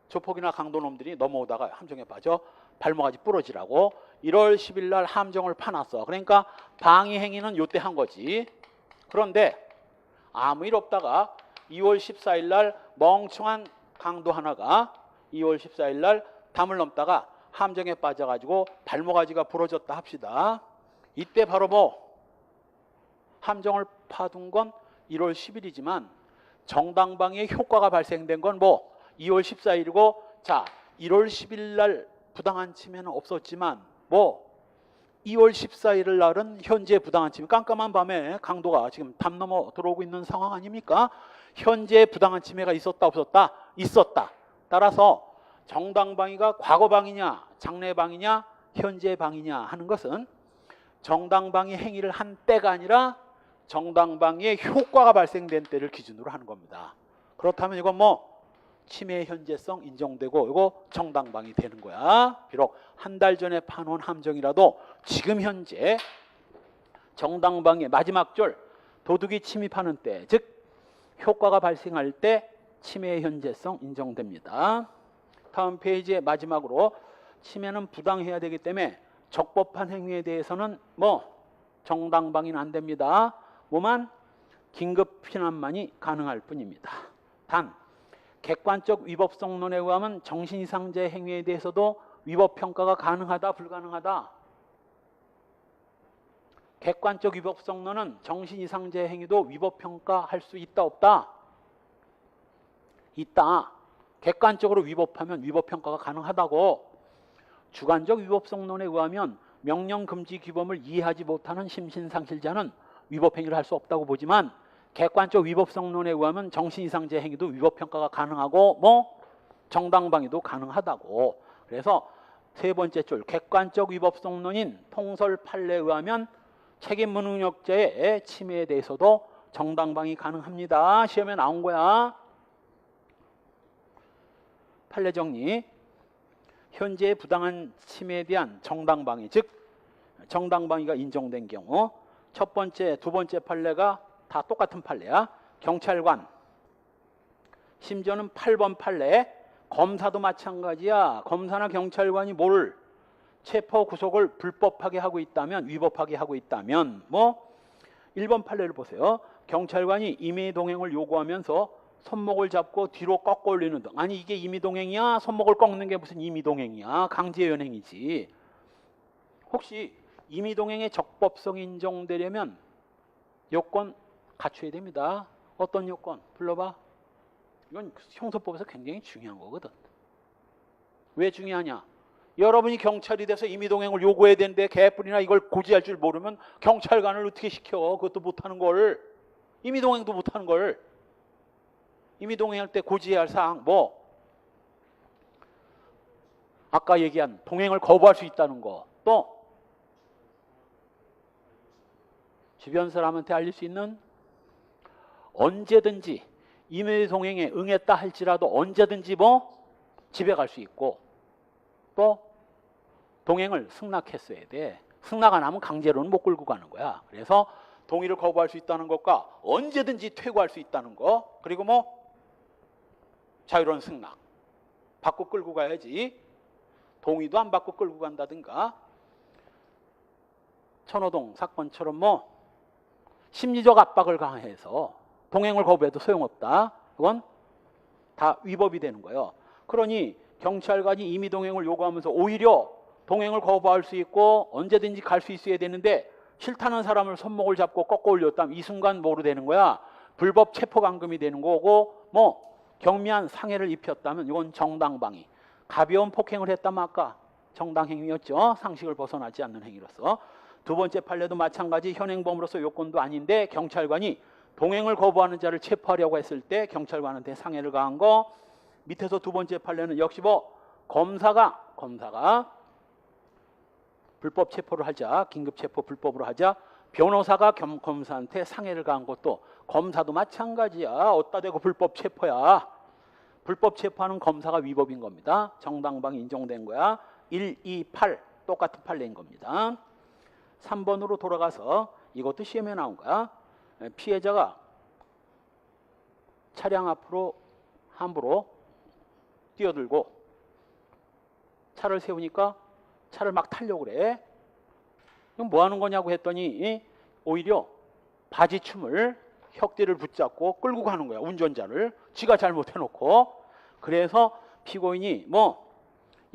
조폭이나 강도놈들이 넘어오다가 함정에 빠져 발목까지 부러지라고 1월 10일 날 함정을 파놨어. 그러니까 방위 행위는 요때 한 거지. 그런데 아무 일 없다가 2월 14일 날 멍청한 강도 하나가 2월 14일 날 담을 넘다가 함정에 빠져가지고 발목아지가 부러졌다 합시다. 이때 바로 함정을 파둔 건 1월 10일이지만 정당방위의 효과가 발생된 건 2월 14일이고, 자 1월 10일 날 부당한 침해는 없었지만 2월 14일 날은 현재 부당한 침해, 깜깜한 밤에 강도가 지금 담 넘어 들어오고 있는 상황 아닙니까? 현재 부당한 침해가 있었다 없었다? 있었다. 따라서 정당방위가 과거방위냐 장래방위냐 현재방위냐 하는 것은 정당방위 행위를 한 때가 아니라 정당방위의 효과가 발생된 때를 기준으로 하는 겁니다. 그렇다면 이건 뭐 침해의 현재성 인정되고 이거 정당방위 되는 거야. 비록 한 달 전에 판원 함정이라도 지금 현재 정당방위의 마지막 줄 도둑이 침입하는 때, 즉 효과가 발생할 때 침해의 현재성 인정됩니다. 다음 페이지의 마지막으로 침해는 부당해야 되기 때문에 적법한 행위에 대해서는 뭐 정당방위는 안 됩니다. 뭐만 긴급 피난만이 가능할 뿐입니다. 단 객관적 위법성론에 의하면 정신이상자의 행위에 대해서도 위법평가가 가능하다 불가능하다? 객관적 위법성론은 정신이상자의 행위도 위법평가할 수 있다 없다? 있다. 객관적으로 위법하면 위법평가가 가능하다고. 주관적 위법성론에 의하면 명령금지 규범을 이해하지 못하는 심신상실자는 위법행위를 할 수 없다고 보지만 객관적 위법성론에 의하면 정신이상자의 행위도 위법평가가 가능하고 뭐 정당방위도 가능하다고. 그래서 세 번째 줄 객관적 위법성론인 통설 판례에 의하면 책임무능력자의 침해에 대해서도 정당방위 가능합니다. 시험에 나온 거야. 판례 정리. 현재의 부당한 침해에 대한 정당방위, 즉 정당방위가 인정된 경우 첫 번째, 두 번째 판례가 다 똑같은 판례야. 경찰관, 심지어는 8번 판례 검사도 마찬가지야. 검사나 경찰관이 뭘 체포 구속을 불법하게 하고 있다면, 위법하게 하고 있다면 뭐 1번 판례를 보세요. 경찰관이 임의동행을 요구하면서 손목을 잡고 뒤로 꺾어 올리는 등. 아니 이게 임의동행이야? 손목을 꺾는 게 무슨 임의동행이야? 강제연행이지. 혹시 임의동행의 적법성이 인정되려면 요건 갖춰야 됩니다. 어떤 요건? 불러봐. 이건 형사법에서 굉장히 중요한 거거든. 왜 중요하냐? 여러분이 경찰이 돼서 임의동행을 요구해야 되는데 개뿔이나 이걸 고지할 줄 모르면 경찰관을 어떻게 시켜? 그것도 못하는 걸. 임의동행도 못하는 걸. 임의동행할 때 고지해야 할 사항 뭐? 아까 얘기한 동행을 거부할 수 있다는 거. 또 주변 사람한테 알릴 수 있는 언제든지 임의동행에 응했다 할지라도 언제든지 뭐 집에 갈 수 있고 또 동행을 승낙했어야 돼. 승낙 안 하면 강제로는 못 끌고 가는 거야. 그래서 동의를 거부할 수 있다는 것과 언제든지 퇴거할 수 있다는 거 그리고 뭐 자유로운 승낙 받고 끌고 가야지. 동의도 안 받고 끌고 간다든가 천호동 사건처럼 뭐 심리적 압박을 가해서 동행을 거부해도 소용없다. 그건 다 위법이 되는 거예요. 그러니 경찰관이 임의동행을 요구하면서 오히려 동행을 거부할 수 있고 언제든지 갈 수 있어야 되는데 싫다는 사람을 손목을 잡고 꺾어 올렸다면 이 순간 뭐로 되는 거야? 불법 체포감금이 되는 거고 뭐 경미한 상해를 입혔다면 이건 정당방위. 가벼운 폭행을 했다면 아까 정당행위였죠. 상식을 벗어나지 않는 행위로서. 두 번째 판례도 마찬가지 현행범으로서 요건도 아닌데 경찰관이 동행을 거부하는 자를 체포하려고 했을 때 경찰관한테 상해를 가한 거. 밑에서 두 번째 판례는 역시 뭐 검사가 불법 체포를 하자, 긴급 체포 불법으로 하자 변호사가 검사한테 상해를 가한 것도 검사도 마찬가지야. 어디다 대고 불법 체포야. 불법 체포하는 검사가 위법인 겁니다. 정당방위 인정된 거야. 1, 2, 8 똑같은 판례인 겁니다. 3번으로 돌아가서 이것도 시험에 나온 거야. 피해자가 차량 앞으로 함부로 뛰어들고 차를 세우니까 차를 막 타려고 그래. 그럼 뭐 하는 거냐고 했더니 오히려 바지춤을 혁대를 붙잡고 끌고 가는 거야. 운전자를. 지가 잘못해놓고. 그래서 피고인이 뭐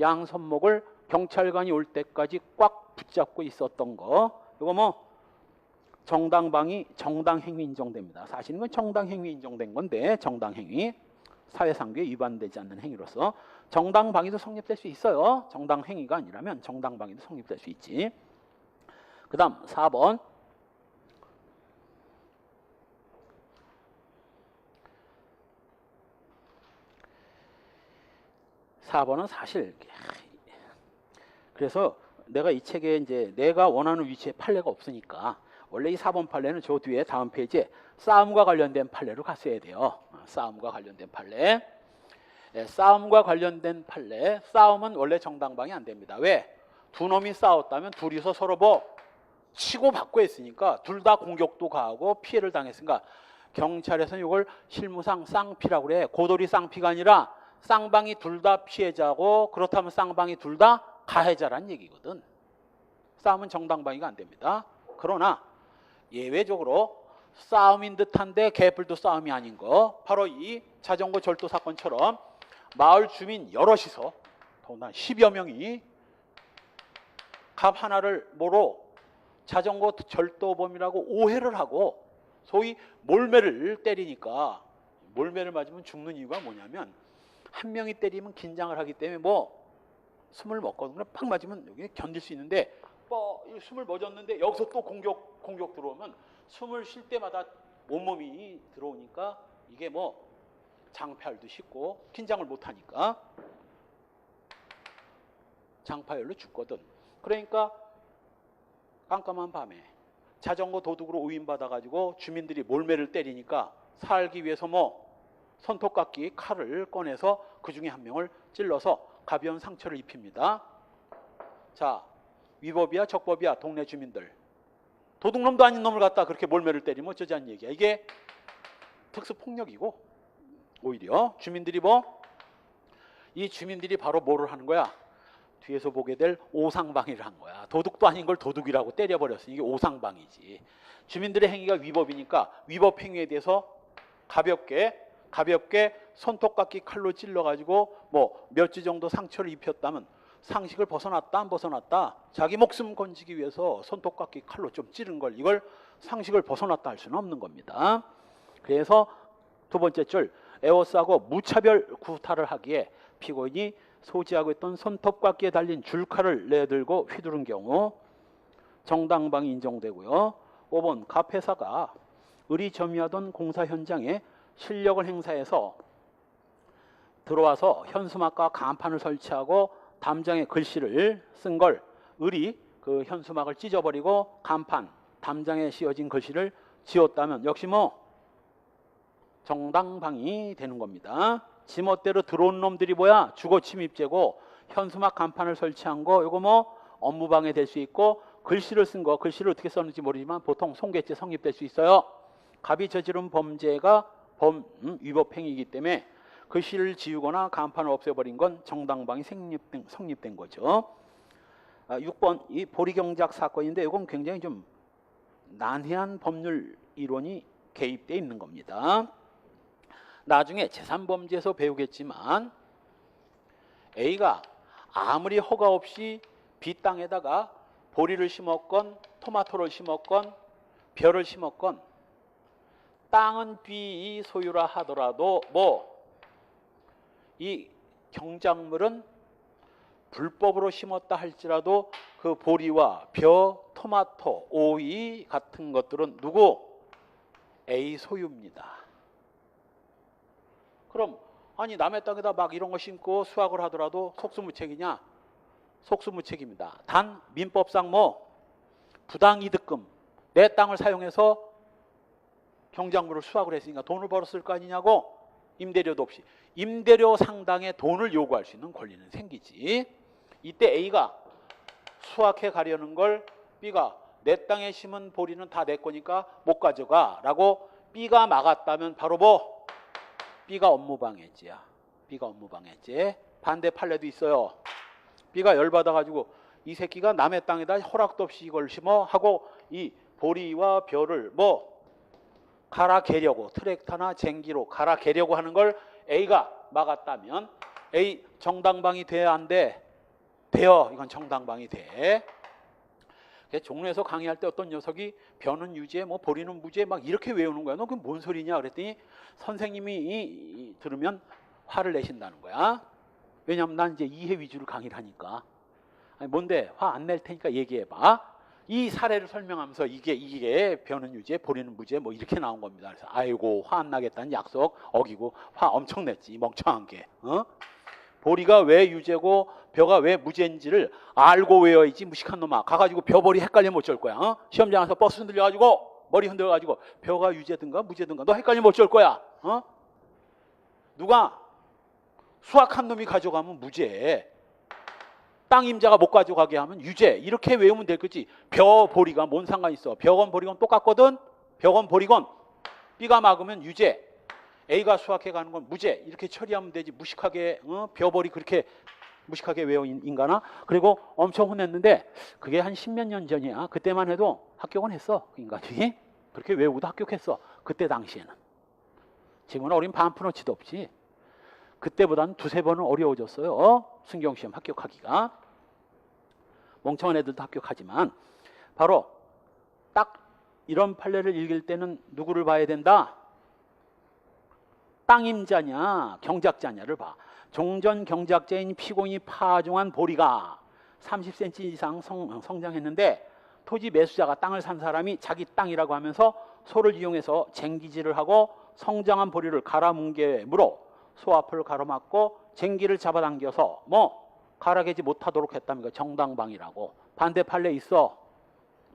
양손목을 경찰관이 올 때까지 꽉 붙잡고 있었던 거. 이거 뭐 정당방위, 정당행위 인정됩니다. 사실은 건 정당행위 인정된 건데 정당행위. 사회상규에 위반되지 않는 행위로서 정당방위도 성립될 수 있어요. 정당행위가 아니라면 정당방위도 성립될 수 있지. 그 다음 4번. 4번은 사실 그래서 내가 이 책에 이제 내가 원하는 위치에 판례가 없으니까 원래 이 4번 판례는 저 뒤에 다음 페이지에 싸움과 관련된 판례로 갔어야 돼요. 싸움과 관련된 판례. 싸움과 관련된 판례. 싸움은 원래 정당방위 안 됩니다. 왜? 두 놈이 싸웠다면 둘이서 서로 뭐 치고 받고 했으니까 둘 다 공격도 가하고 피해를 당했으니까 경찰에서는 이걸 실무상 쌍피라고 그래. 고돌이 쌍피가 아니라 쌍방이 둘 다 피해자고 그렇다면 쌍방이 둘 다 가해자란 얘기거든. 싸움은 정당방위가 안 됩니다. 그러나 예외적으로 싸움인 듯한데 개뿔도 싸움이 아닌 거 바로 이 자전거 절도 사건처럼 마을 주민 여럿이서 더군다나 10여 명이 갑 하나를 모로 자전거 절도범이라고 오해를 하고 소위 몰매를 때리니까 몰매를 맞으면 죽는 이유가 뭐냐면 한 명이 때리면 긴장을 하기 때문에 뭐 숨을 먹거든요. 팍 맞으면 여기 견딜 수 있는데 숨을 멎었는데 여기서 또 공격 들어오면 숨을 쉴 때마다 온몸이 들어오니까 이게 뭐 장파열도 쉽고 긴장을 못하니까 장파열로 죽거든. 그러니까 깜깜한 밤에 자전거 도둑으로 오인받아가지고 주민들이 몰매를 때리니까 살기 위해서 뭐 손톱깎이 칼을 꺼내서 그 중에 한 명을 찔러서 가벼운 상처를 입힙니다. 자, 위법이야 적법이야 동네 주민들. 도둑놈도 아닌 놈을 갖다 그렇게 몰매를 때리면 어쩌자는 얘기야. 이게 특수폭력이고 오히려 주민들이 이 주민들이 바로 뭐를 하는 거야? 뒤에서 보게 될 오상방위를 한 거야. 도둑도 아닌 걸 도둑이라고 때려버렸으니 이게 오상방위지. 주민들의 행위가 위법이니까 위법 행위에 대해서 가볍게 손톱깎이 칼로 찔러가지고 뭐 몇 주 정도 상처를 입혔다면 상식을 벗어났다 안 벗어났다 자기 목숨 건지기 위해서 손톱깎이 칼로 좀 찌른 걸 이걸 상식을 벗어났다 할 수는 없는 겁니다. 그래서 두 번째 줄 에워싸고 무차별 구타를 하기에 피고인이 소지하고 있던 손톱깎이에 달린 줄칼을 내들고 휘두른 경우 정당방위 인정되고요. 5번 갑 회사가 을이 점유하던 공사 현장에 실력을 행사해서 들어와서 현수막과 간판을 설치하고 담장에 글씨를 쓴 걸 을이 그 현수막을 찢어버리고 간판, 담장에 씌어진 글씨를 지웠다면 역시 뭐 정당방위 되는 겁니다. 지멋대로 들어온 놈들이 뭐야? 주거 침입죄고 현수막 간판을 설치한 거 이거 뭐 업무방해 될 수 있고 글씨를 쓴 거 글씨를 어떻게 썼는지 모르지만 보통 손괴죄 성립될 수 있어요. 갑이 저지른 범죄가 위법행위이기 때문에 글씨를 지우거나 간판을 없애버린 건 정당방위 성립된 거죠. 6번 이 보리경작 사건인데 이건 굉장히 좀 난해한 법률 이론이 개입되어 있는 겁니다. 나중에 재산범죄에서 배우겠지만 A가 아무리 허가 없이 B 땅에다가 보리를 심었건 토마토를 심었건 벼를 심었건 땅은 B 소유라 하더라도 뭐 이 경작물은 불법으로 심었다 할지라도 그 보리와 벼, 토마토, 오이 같은 것들은 누구? A 소유입니다. 그럼 아니 남의 땅에다 막 이런 거 심고 수확을 하더라도 속수무책이냐? 속수무책입니다. 단 민법상 뭐 부당이득금 내 땅을 사용해서 경작물을 수확을 했으니까 돈을 벌었을 거 아니냐고. 임대료도 없이 임대료 상당의 돈을 요구할 수 있는 권리는 생기지. 이때 A가 수확해 가려는 걸 B가 내 땅에 심은 보리는 다 내 거니까 못 가져가 라고 B가 막았다면 바로 뭐 B가 업무방해죄야. B가 업무방해죄. 반대 판례도 있어요. B가 열받아가지고 이 새끼가 남의 땅에다 허락도 없이 이걸 심어 하고 이 보리와 벼를 뭐 갈아 개려고 트랙터나 쟁기로 갈아 개려고 하는 걸 A가 막았다면 A 정당방위 돼야 안 돼? 돼요. 이건 정당방위 돼. 종로에서 강의할 때 어떤 녀석이 벼는 유죄, 뭐 보리는 무죄 막 이렇게 외우는 거야. 너 그게 뭔 소리냐? 그랬더니 선생님이 들으면 화를 내신다는 거야. 왜냐하면 난 이제 이해 위주로 강의를 하니까. 아니 뭔데? 화 안 낼 테니까 얘기해봐. 이 사례를 설명하면서 이게 벼는 유죄, 보리는 무죄 뭐 이렇게 나온 겁니다. 그래서 아이고 화 안 나겠다는 약속 어기고 화 엄청 냈지 멍청한 게. 보리가 왜 유죄고 벼가 왜 무죄인지를 알고 외워야지. 무식한 놈아. 가가지고 벼 보리 헷갈리면 어쩔 거야. 어? 시험장 와서 버스 흔들려가지고 머리 흔들어가지고 벼가 유죄든가 무죄든가 너 헷갈리면 어쩔 거야. 어? 누가 수학한 놈이 가져가면 무죄, 땅 임자가 못 가져가게 하면 유죄. 이렇게 외우면 될 거지. 벼 보리가 뭔 상관 있어. 벼건 보리건 똑같거든. 벼건 보리건 B가 막으면 유죄, A가 수학해 가는 건 무죄. 이렇게 처리하면 되지. 무식하게 벼 보리 그렇게 무식하게 외워 인간아. 그리고 엄청 혼냈는데 그게 한 10몇 년 전이야. 그때만 해도 합격은 했어. 인간이 그렇게 외우고도 합격했어. 그때 당시에는. 지금은 어린 반푼어치도 없지. 그때보다는 두세 번은 어려워졌어요. 순경시험 합격하기가. 멍청한 애들도 합격하지만 바로 딱 이런 판례를 읽을 때는 누구를 봐야 된다? 땅임자냐 경작자냐를 봐. 종전 경작자인 피고인이 파종한 보리가 30cm 이상 성장했는데 토지 매수자가 땅을 산 사람이 자기 땅이라고 하면서 소를 이용해서 쟁기질을 하고 성장한 보리를 갈아뭉개므로 소 앞을 가로막고 쟁기를 잡아당겨서 갈아개지 못하도록 했답니다. 정당방위라고. 반대 판례 있어.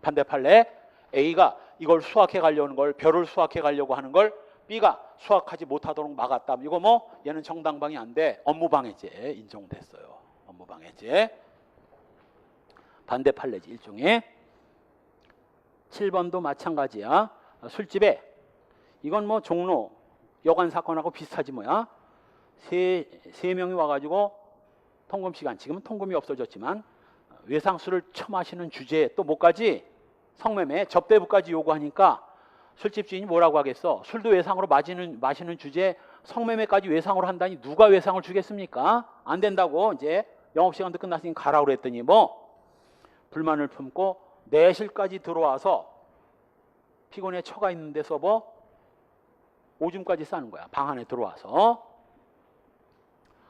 반대 판례. A가 이걸 수확해 가려는 걸, 벼를 수확해 가려고 하는 걸 B가 수확하지 못하도록 막았다. 이거 얘는 정당방위 안 돼. 업무방해죄 인정됐어요. 업무방해죄. 반대 판례지 일종의. 7번도 마찬가지야. 술집에 이건 종로 여관 사건하고 비슷하지 뭐야. 세 명이 와가지고 통금 시간, 지금은 통금이 없어졌지만 외상술을 처마시는 주제에 또 뭐까지 성매매 접대부까지 요구하니까 술집 주인이 뭐라고 하겠어. 술도 외상으로 마시는 주제에 성매매까지 외상으로 한다니 누가 외상을 주겠습니까? 안 된다고 이제 영업시간도 끝났으니 가라고 그랬더니 불만을 품고 내실까지 들어와서 피곤에 처가 있는 데서 오줌까지 싸는 거야. 방 안에 들어와서.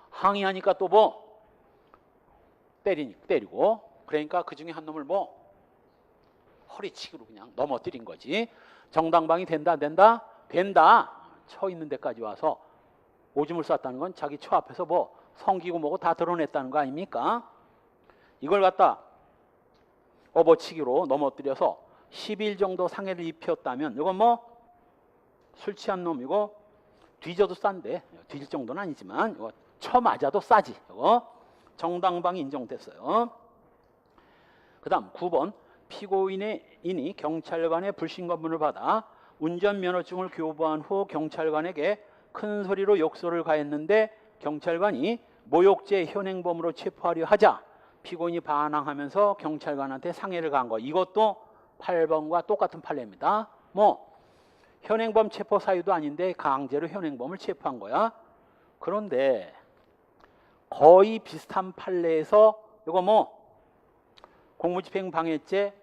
항의하니까 또 때리고. 그러니까 그 중에 한 놈을 허리치기로 그냥 넘어뜨린 거지. 정당방위 된다 안 된다? 된다. 처 있는 데까지 와서 오줌을 쌌다는 건 자기 처 앞에서 성기고 뭐고 다 드러냈다는 거 아닙니까? 이걸 갖다 업어치기로 넘어뜨려서 10일 정도 상해를 입혔다면 이건 술 취한 놈이고 뒤져도 싼데, 뒤질 정도는 아니지만 이거 처 맞아도 싸지. 이거 정당방위 인정됐어요. 그 다음 9번. 피고인이 경찰관의 불신검문을 받아 운전면허증을 교부한 후 경찰관에게 큰 소리로 욕설을 가했는데 경찰관이 모욕죄 현행범으로 체포하려 하자 피고인이 반항하면서 경찰관한테 상해를 가한 거. 이것도 8번과 똑같은 판례입니다. 현행범 체포 사유도 아닌데 강제로 현행범을 체포한 거야. 그런데 거의 비슷한 판례에서 이거 공무집행방해죄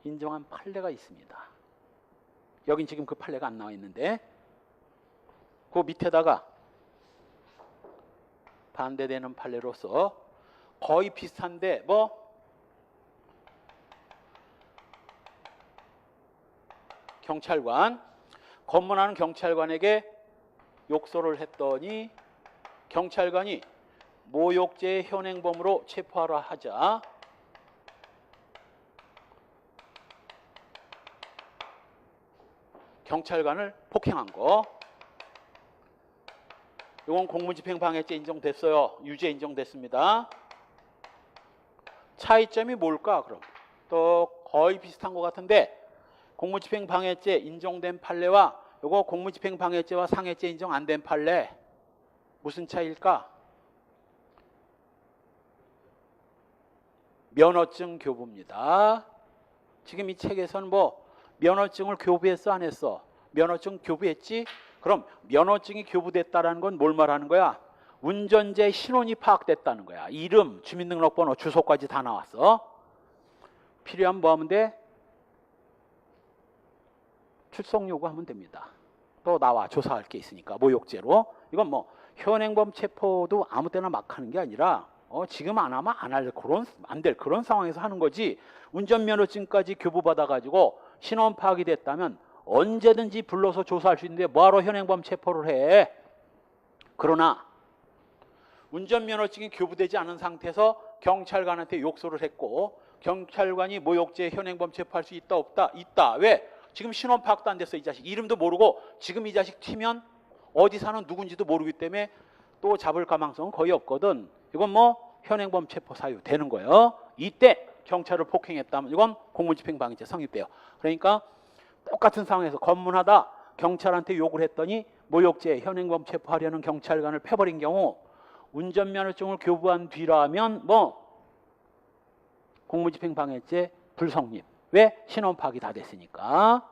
인정한 판례가 있습니다. 여긴 지금 그 판례가 안 나와 있는데 그 밑에다가 반대되는 판례로서 거의 비슷한데 경찰관, 검문하는 경찰관에게 욕설을 했더니 경찰관이 모욕죄 현행범으로 체포하라 하자 경찰관을 폭행한 거. 이건 공무집행방해죄 인정됐어요. 유죄 인정됐습니다. 차이점이 뭘까 그럼? 또 거의 비슷한 것 같은데 공무집행방해죄 인정된 판례와 이거 공무집행방해죄와 상해죄 인정 안 된 판례 무슨 차이일까? 면허증 교부입니다. 지금 이 책에서는 면허증을 교부했어 안 했어? 면허증 교부했지? 그럼 면허증이 교부됐다는 건 뭘 말하는 거야? 운전자의 신원이 파악됐다는 거야. 이름, 주민등록번호, 주소까지 다 나왔어. 필요하면 뭐 하면 돼? 출석 요구하면 됩니다. 또 나와 조사할 게 있으니까 모욕죄로. 이건 현행범 체포도 아무 때나 막 하는 게 아니라 지금 안 하면 안 될 그런 상황에서 하는 거지. 운전면허증까지 교부받아가지고 신원 파악이 됐다면 언제든지 불러서 조사할 수 있는데 뭐하러 현행범 체포를 해. 그러나 운전면허증이 교부되지 않은 상태에서 경찰관한테 욕설을 했고 경찰관이 모욕죄 현행범 체포할 수 있다 없다? 있다. 왜? 지금 신원 파악도 안 됐어. 이 자식 이름도 모르고 지금 이 자식 튀면 어디 사는 누군지도 모르기 때문에 또 잡을 가망성은 거의 없거든. 이건 뭐 현행범 체포 사유 되는 거예요. 이때 경찰을 폭행했다면 이건 공무집행방해죄 성립돼요. 그러니까 똑같은 상황에서 검문하다 경찰한테 욕을 했더니 모욕죄 현행범 체포하려는 경찰관을 패버린 경우 운전면허증을 교부한 뒤라면 뭐 공무집행방해죄 불성립. 왜? 신원 파악이 다 됐으니까.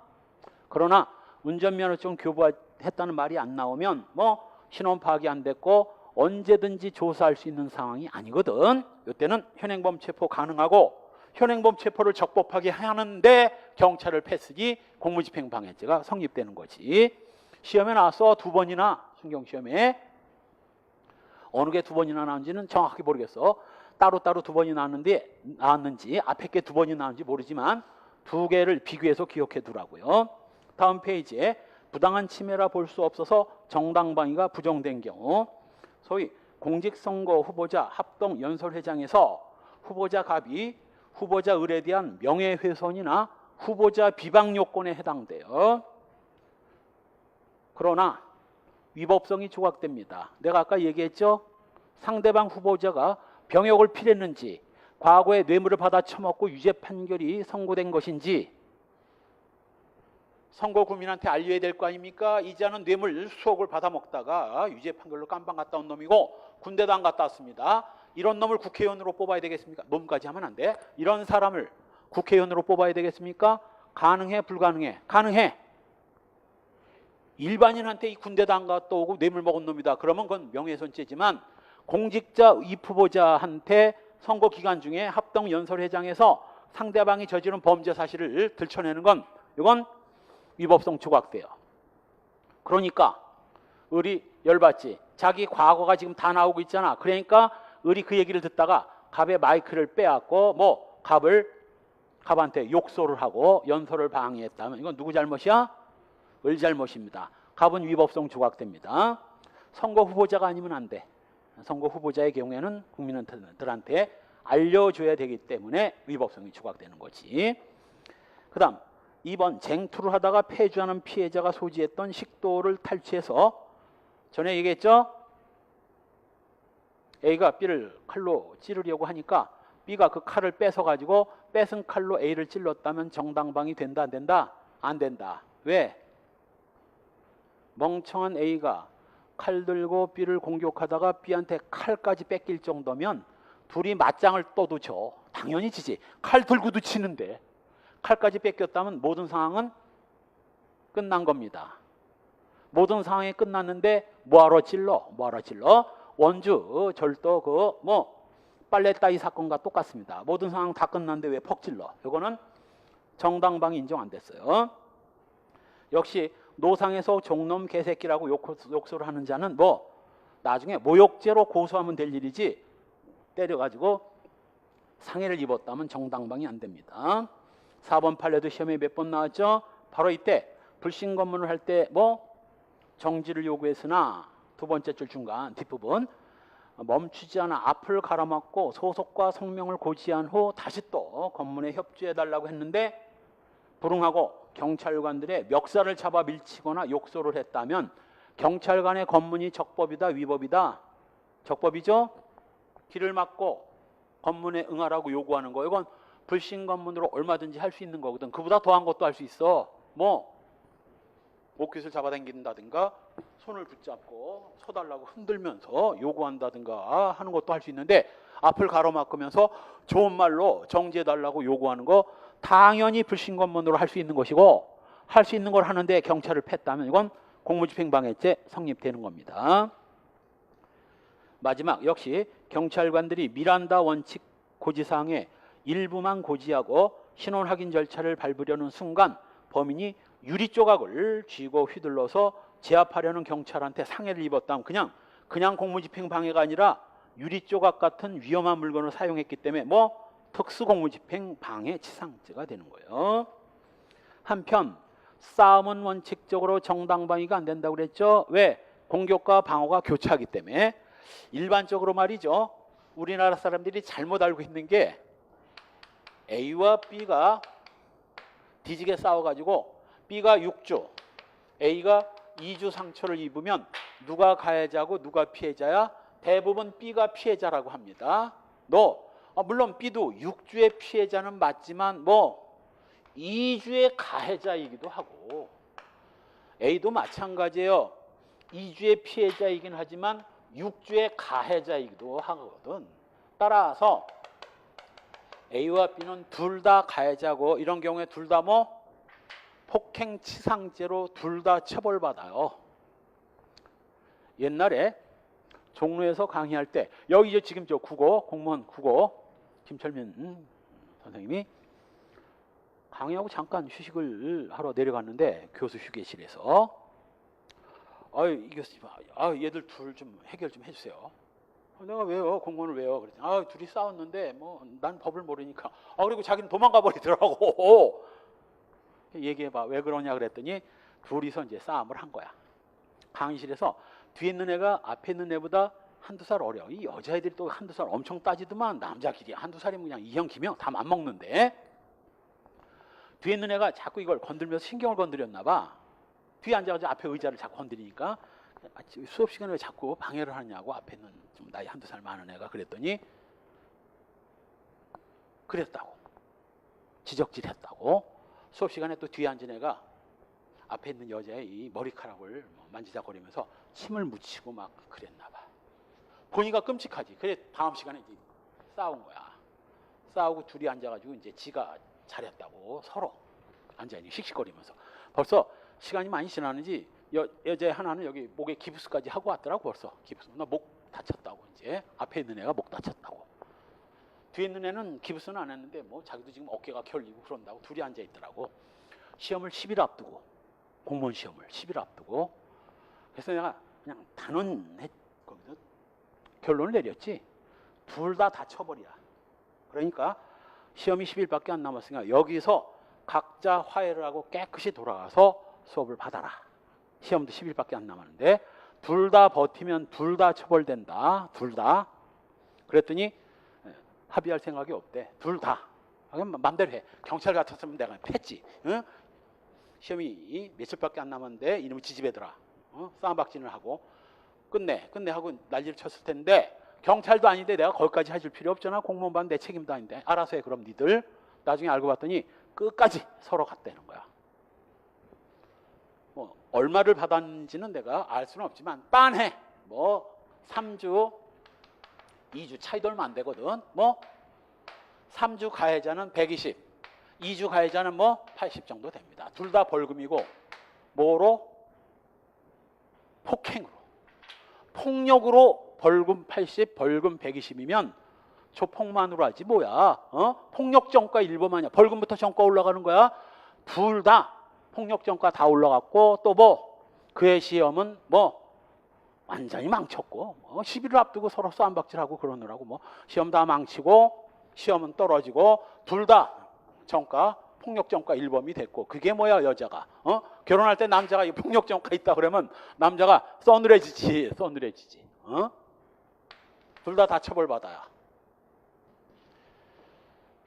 그러나 운전면허증 교부했다는 말이 안 나오면 뭐 신원 파악이 안 됐고 언제든지 조사할 수 있는 상황이 아니거든. 이때는 현행범 체포 가능하고 현행범 체포를 적법하게 하는데 경찰을 패쓰기 공무집행방해죄가 성립되는 거지. 시험에 나왔어. 2번이나 신경시험에. 어느 게 2번이나 나왔는지는 정확하게 모르겠어. 따로따로 2번이 나왔는지 앞에 게 2번이 나왔는지 모르지만 2개를 비교해서 기억해 두라고요. 다음 페이지에 부당한 침해라 볼 수 없어서 정당방위가 부정된 경우 소위 공직선거 후보자 합동 연설회장에서 후보자 갑이 후보자 을에 대한 명예훼손이나 후보자 비방 요건에 해당돼요. 그러나 위법성이 조각됩니다. 내가 아까 얘기했죠. 상대방 후보자가 병역을 피했는지 과거에 뇌물을 받아 처먹고 유죄 판결이 선고된 것인지 선거구민한테 알려야 될 거 아닙니까? 이자는 뇌물 수억을 받아 먹다가 유죄 판결로 깜빵 갔다 온 놈이고 군대도 안 갔다 왔습니다. 이런 놈을 국회의원으로 뽑아야 되겠습니까? 놈까지 하면 안 돼. 이런 사람을 국회의원으로 뽑아야 되겠습니까? 가능해? 불가능해? 가능해. 일반인한테 이 군대도 안 갔다 오고 뇌물 먹은 놈이다. 그러면 그건 명예훼손죄지만 공직자 입후보자한테 선거 기간 중에 합동 연설회장에서 상대방이 저지른 범죄 사실을 들춰내는 건 이건 위법성 조각돼요. 그러니까 을이 열받지. 자기 과거가 지금 다 나오고 있잖아. 그러니까 을이 그 얘기를 듣다가 갑의 마이크를 빼앗고 뭐 갑한테 욕설을 하고 연설을 방해했다면 이건 누구 잘못이야? 을 잘못입니다. 갑은 위법성 조각됩니다. 선거 후보자가 아니면 안 돼. 선거 후보자의 경우에는 국민들한테 알려줘야 되기 때문에 위법성이 조각되는 거지. 그 다음 2번 쟁투를 하다가 폐주하는 피해자가 소지했던 식도를 탈취해서 전에 얘기했죠. A가 B를 칼로 찌르려고 하니까 B가 그 칼을 뺏어가지고 뺏은 칼로 A를 찔렀다면 정당방위 된다 안 된다? 안 된다. 왜? 멍청한 A가 칼 들고 B를 공격하다가 B한테 칼까지 뺏길 정도면 둘이 맞짱을 떠도 져. 당연히 지지. 칼 들고도 치는데 칼까지 뺏겼다면 모든 상황은 끝난 겁니다. 모든 상황이 끝났는데 뭐하러 찔러? 원주 절도 빨래 따위 사건과 똑같습니다. 모든 상황 다 끝났는데 왜 퍽 찔러? 이거는 정당방위 인정 안 됐어요. 역시 노상에서 종놈 개새끼라고 욕설을 하는 자는 나중에 모욕죄로 고소하면 될 일이지 때려가지고 상해를 입었다면 정당방위 안 됩니다. 4번 판례도 시험에 몇 번 나왔죠. 바로 이때 불신 검문을 할 때 정지를 요구했으나 두 번째 줄 중간 뒷부분 멈추지 않아 앞을 가로막고 소속과 성명을 고지한 후 다시 또 검문에 협조해달라고 했는데 불응하고 경찰관들의 멱살을 잡아 밀치거나 욕설을 했다면 경찰관의 검문이 적법이다 위법이다? 적법이죠. 길을 막고 검문에 응하라고 요구하는 거 이건 불신 검문으로 얼마든지 할 수 있는 거거든. 그보다 더한 것도 할 수 있어. 옷깃을 잡아당긴다든가 손을 붙잡고 서달라고 흔들면서 요구한다든가 하는 것도 할 수 있는데 앞을 가로막으면서 좋은 말로 정지해달라고 요구하는 거 당연히 불신검문으로 할 수 있는 것이고 할 수 있는 걸 하는데 경찰을 팼다면 이건 공무집행방해죄 성립되는 겁니다. 마지막 역시 경찰관들이 미란다 원칙 고지사항에 일부만 고지하고 신원 확인 절차를 밟으려는 순간 범인이 유리 조각을 쥐고 휘둘러서 제압하려는 경찰한테 상해를 입었다면 그냥 공무집행방해가 아니라 유리 조각 같은 위험한 물건을 사용했기 때문에 특수공무집행방해치상죄가 되는 거예요. 한편 싸움은 원칙적으로 정당방위가 안 된다고 그랬죠. 왜? 공격과 방어가 교차하기 때문에 일반적으로 말이죠. 우리나라 사람들이 잘못 알고 있는 게 A와 B가 뒤지게 싸워가지고 B가 6주, A가 2주 상처를 입으면 누가 가해자고 누가 피해자야? 대부분 B가 피해자라고 합니다. 물론 B도 6주의 피해자는 맞지만 2주의 가해자이기도 하고 A도 마찬가지예요. 2주의 피해자이긴 하지만 6주의 가해자이기도 하거든. 따라서 A와 B는 둘 다 가해자고 이런 경우에 둘 다 폭행치상죄로 둘 다 처벌받아요. 옛날에 종로에서 강의할 때 여기 지금 저 국어 공무원 국어 김철민 선생님이 강의하고 잠깐 휴식을 하러 내려갔는데 교수 휴게실에서 얘들 둘 좀 해결 좀 해주세요. 내가 왜요? 공무원을 왜요? 그랬더니 둘이 싸웠는데 난 법을 모르니까 그리고 자기는 도망가 버리더라고. 얘기해봐 왜 그러냐 그랬더니 둘이서 이제 싸움을 한 거야. 강의실에서 뒤에 있는 애가 앞에 있는 애보다 한두 살 어려. 이 여자애들이 또 한두 살 엄청 따지더만 남자끼리 한두 살이면 그냥 이형 기명 다 맘먹는데 뒤에 있는 애가 자꾸 이걸 건들면서 신경을 건드렸나 봐. 뒤에 앉아가지고 앞에 의자를 자꾸 건드리니까 수업 시간에 왜 자꾸 방해를 하냐고 앞에 있는 좀 나이 한두 살 많은 애가 그랬더니 그랬다고. 지적질했다고. 수업 시간에 또 뒤에 앉은 애가 앞에 있는 여자의 이 머리카락을 만지작거리면서 침을 묻히고 막 그랬나 봐. 보니까 끔찍하지. 그래 다음 시간에 이제 싸운 거야. 싸우고 둘이 앉아가지고 이제 지가 잘했다고 서로 앉아있는 씩씩거리면서 벌써 시간이 많이 지나는지 여자 하나는 여기 목에 기부스까지 하고 왔더라고. 벌써 기부스. 나 목 다쳤다고. 이제 앞에 있는 애가 목 다쳤다고. 뒤에 있는 애는 기부스는 안 했는데 자기도 지금 어깨가 결리고 그런다고 둘이 앉아있더라고. 시험을 10일 앞두고 공무원 시험을 10일 앞두고 그래서 내가 그냥 단언해 거기서 결론을 내렸지. 둘 다 처벌이야. 그러니까 시험이 10일밖에 안 남았으니까 여기서 각자 화해를 하고 깨끗이 돌아가서 수업을 받아라. 시험도 10일밖에 안 남았는데 둘 다 버티면 둘 다 처벌된다. 둘 다. 그랬더니 합의할 생각이 없대. 둘 다. 그럼 맘대로 해. 경찰 같았으면 내가 패지. 응? 시험이 며칠밖에 안 남았는데 이놈의 지지배더라. 싸움박진을 하고 끝내 하고 난리를 쳤을 텐데 경찰도 아닌데 내가 거기까지 해줄 필요 없잖아. 공무원반 내 책임도 아닌데. 알아서 해 그럼 니들. 나중에 알고 봤더니 끝까지 서로 갔다는 거야. 얼마를 받았는지는 내가 알 수는 없지만 빤해. 3주 2주 차이도 얼마 안 되거든. 3주 가해자는 120, 2주 가해자는 80 정도 됩니다. 둘 다 벌금이고 뭐로? 폭행으로. 폭력으로 벌금 80, 벌금 120이면 조폭만으로 하지 뭐야. 폭력정가 일범 아니야. 벌금부터 정가 올라가는 거야. 둘 다 폭력정가 다 올라갔고 또 그의 시험은 완전히 망쳤고 10일을 앞두고 서로 싸움박질하고 그러느라고 시험 다 망치고 시험은 떨어지고 둘 다 정가 폭력정가 일범이 됐고 그게 뭐야 여자가 결혼할 때 남자가 이 폭력정가 있다 그러면 남자가 서늘해지지. 둘 다 처벌받아야.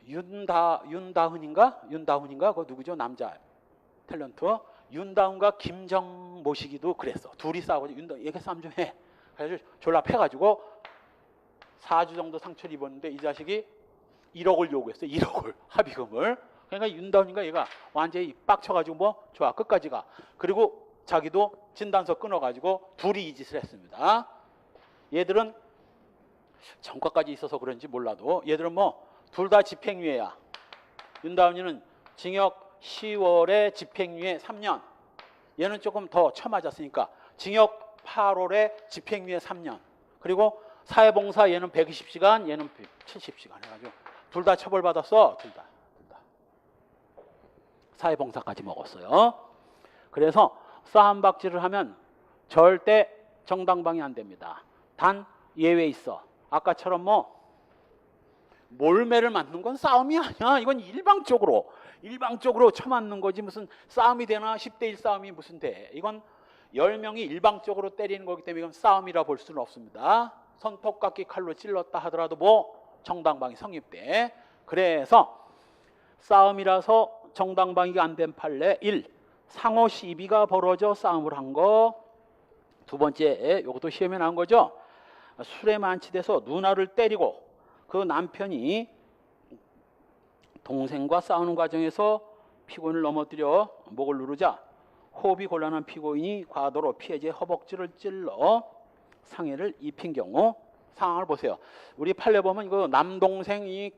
윤다훈인가 그거 누구죠? 남자 탤런트 윤다훈과 김정모시기도 그랬어. 둘이 싸우고 얘가 싸움 좀 해. 그래서 졸라 패가지고 4주 정도 상처를 입었는데 이 자식이 1억을 요구했어요. 1억을 합의금을. 그러니까 윤다훈인가 얘가 완전히 빡쳐가지고 좋아 끝까지 가. 그리고 자기도 진단서 끊어가지고 둘이 이 짓을 했습니다. 얘들은 전과까지 있어서 그런지 몰라도 얘들은 둘 다 집행유예야. 윤다훈이는 징역 10월에 집행유예 3년. 얘는 조금 더 쳐맞았으니까 징역 8월에 집행유예 3년. 그리고 사회봉사 얘는 120시간, 얘는 70시간 해가지고 둘 다 처벌받았어. 둘 다. 사회봉사까지 먹었어요. 그래서 싸움박질을 하면 절대 정당방위 안 됩니다. 단 예외 있어. 아까처럼 몰매를 맞는 건 싸움이 아니야. 이건 일방적으로 쳐맞는 거지. 무슨 싸움이 되나? 10대 1 싸움이 무슨 돼. 이건 10명이 일방적으로 때리는 거기 때문에 이건 싸움이라 볼 수는 없습니다. 손톱깎이 칼로 찔렀다 하더라도 뭐 정당방위 성립돼. 그래서 싸움이라서 정당방위가 안 된 판례 1. 상호 시비가 벌어져 싸움을 한 거. 두 번째, 이것도 시험에 나온 거죠. 술에 만취돼서 누나를 때리고 그 남편이 동생과 싸우는 과정에서 피고인을 넘어뜨려 목을 누르자 호흡이 곤란한 피고인이 과도로 피해자의 허벅지를 찔러 상해를 입힌 경우 상황을 보세요. 우리 판례 보면 이거 남동생이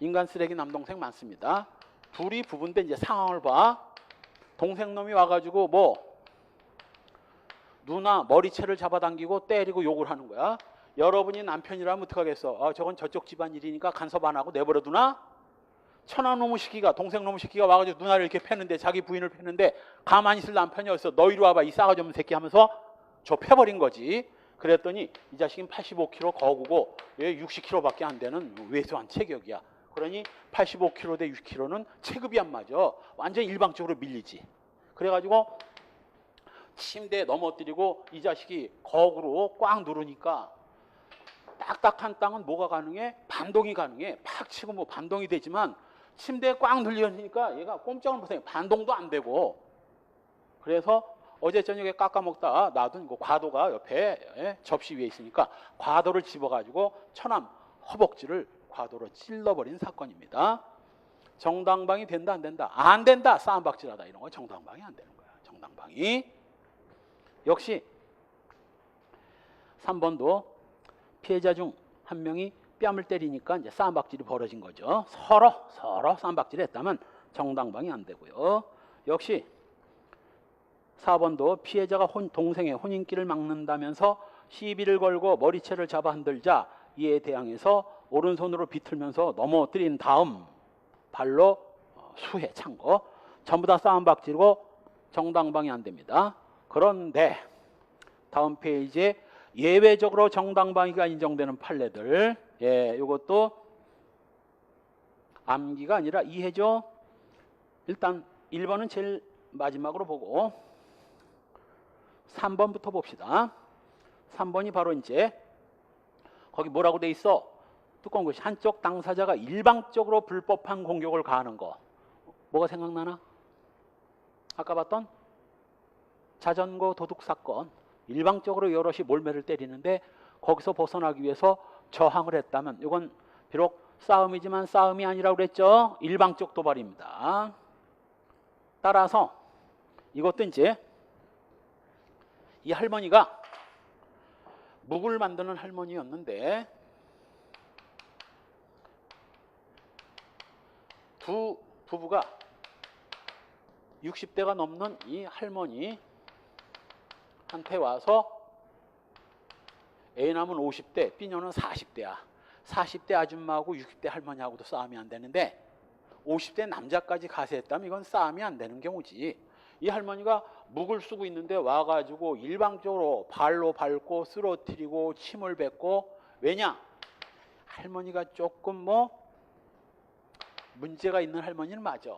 인간 쓰레기 남동생 많습니다. 둘이 부부인데 이제 상황을 봐. 동생 놈이 와가지고 뭐 누나 머리채를 잡아당기고 때리고 욕을 하는 거야. 여러분이 남편이라면 어떡하겠어? 저건 저쪽 집안 일이니까 간섭 안 하고 내버려두나? 천하놈의 시키가 동생 놈의 시키가 와가지고 누나를 이렇게 패는데 자기 부인을 패는데 가만히 있을 남편이 어딨어? 너 이리 와봐 이 싸가지 없는 새끼 하면서 저 패버린 거지. 그랬더니 이 자식은 85kg 거구고 얘 60kg밖에 안 되는 왜소한 체격이야. 그러니 85kg 대 60kg는 체급이 안 맞아. 완전 일방적으로 밀리지. 그래가지고 침대에 넘어뜨리고 이 자식이 거구로 꽉 누르니까 딱딱한 땅은 뭐가 가능해? 반동이 가능해. 팍 치고 뭐 반동이 되지만 침대에 꽉 눌려니까 얘가 꼼짝을 못해. 반동도 안 되고. 그래서 어제 저녁에 깎아먹다 놔둔 그 과도가 옆에 접시 위에 있으니까 과도를 집어가지고 처남 허벅지를 과도로 찔러버린 사건입니다. 정당방위 된다 안 된다? 안 된다. 싸움박질하다 이런 거 정당방위 안 되는 거야. 정당방위. 역시 3번도 피해자 중 한 명이 뺨을 때리니까 이제 싸움박질이 벌어진 거죠. 서로 싸움박질을 했다면 정당방위 안 되고요. 역시 4번도 피해자가 동생의 혼인길을 막는다면서 시비를 걸고 머리채를 잡아 흔들자 이에 대항해서 오른손으로 비틀면서 넘어뜨린 다음 발로 수해 찬 거 전부 다 싸움박질이고 정당방위 안 됩니다. 그런데 다음 페이지에 예외적으로 정당방위가 인정되는 판례들, 이것도 암기가 아니라 이해죠. 일단 1번은 제일 마지막으로 보고 3번부터 봅시다. 3번이 바로 이제 거기 뭐라고 돼 있어? 두꺼운 것이 한쪽 당사자가 일방적으로 불법한 공격을 가하는 거. 뭐가 생각나나? 아까 봤던 자전거 도둑 사건. 일방적으로 여럿이 몰매를 때리는데 거기서 벗어나기 위해서 저항을 했다면 이건 비록 싸움이지만 싸움이 아니라고 그랬죠. 일방적 도발입니다. 따라서 이것도 이제 이 할머니가 묵을 만드는 할머니였는데 두 부부가 60대가 넘는 이 할머니 한테 와서 A남은 50대, B녀는 40대야. 40대 아줌마하고 60대 할머니하고도 싸움이 안 되는데 50대 남자까지 가세했다면 이건 싸움이 안 되는 경우지. 이 할머니가 묵을 쓰고 있는데 와가지고 일방적으로 발로 밟고 쓰러뜨리고 침을 뱉고 왜냐? 할머니가 조금 뭐 문제가 있는 할머니는 맞아.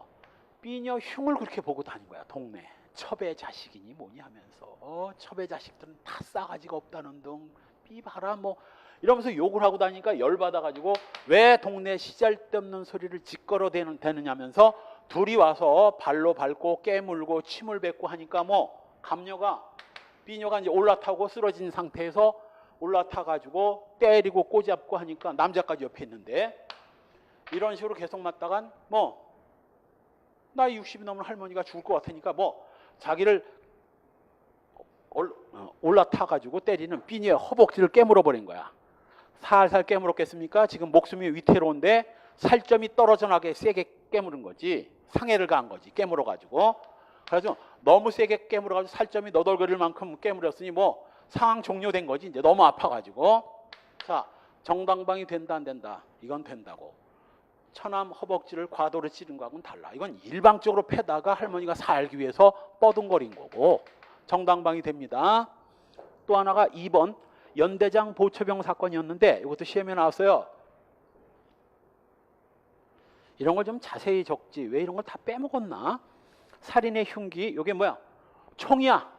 B녀 흉을 그렇게 보고 다닌 거야 동네. 첩의 자식이니 뭐니 하면서 첩의 자식들은 다 싸가지가 없다는 둥 삐봐라 뭐 이러면서 욕을 하고 다니니까 열받아가지고 왜 동네 시잘데없는 소리를 짓걸어대느냐면서 둘이 와서 발로 밟고 깨물고 침을 뱉고 하니까 뭐 감녀가 B녀가 이제 올라타고 쓰러진 상태에서 올라타가지고 때리고 꼬잡고 하니까 남자까지 옆에 있는데 이런 식으로 계속 맞다간 뭐 나이 60이 넘은 할머니가 죽을 것 같으니까 뭐 자기를 올라타가지고 때리는 B녀의 허벅지를 깨물어 버린 거야. 살살 깨물었겠습니까? 지금 목숨이 위태로운데 살점이 떨어져 나게 세게 깨물은 거지. 상해를 가한 거지. 깨물어가지고. 그래서 너무 세게 깨물어가지고 살점이 너덜거릴 만큼 깨물었으니 뭐 상황 종료된 거지. 이제 너무 아파가지고. 자, 정당방위 된다 안 된다? 이건 된다고. 처남 허벅지를 과도로 찌른 거하고는 달라. 이건 일방적으로 패다가 할머니가 살기 위해서 뻐둥거린 거고 정당방위 됩니다. 또 하나가 2번 연대장 보초병 사건이었는데 이것도 시험에 나왔어요. 이런 걸 좀 자세히 적지. 왜 이런 걸 다 빼먹었나? 살인의 흉기 이게 뭐야? 총이야.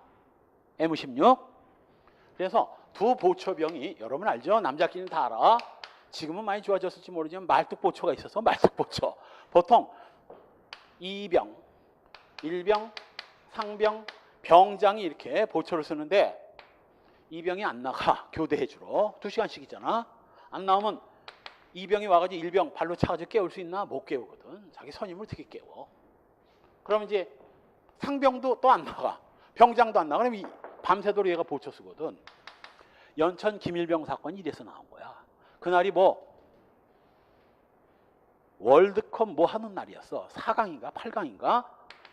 M16. 그래서 두 보초병이 여러분 알죠? 남자끼리는 다 알아. 지금은 많이 좋아졌을지 모르지만 말뚝보초가 있어서 말뚝보초. 보통 2병, 1병, 상병, 병장이 이렇게 보초를 쓰는데 2병이 안 나가. 교대해주러 2시간씩이잖아. 안 나오면 2병이 와가지고 1병 발로 차가지고 깨울 수 있나? 못 깨우거든. 자기 선임을 어떻게 깨워? 그럼 이제 상병도 또 안 나가. 병장도 안 나가. 그럼 밤새도록 얘가 보초 쓰거든. 연천 김일병 사건이 이래서 나온 거야. 그날이 뭐 월드컵 뭐 하는 날이었어. 4강인가 8강인가.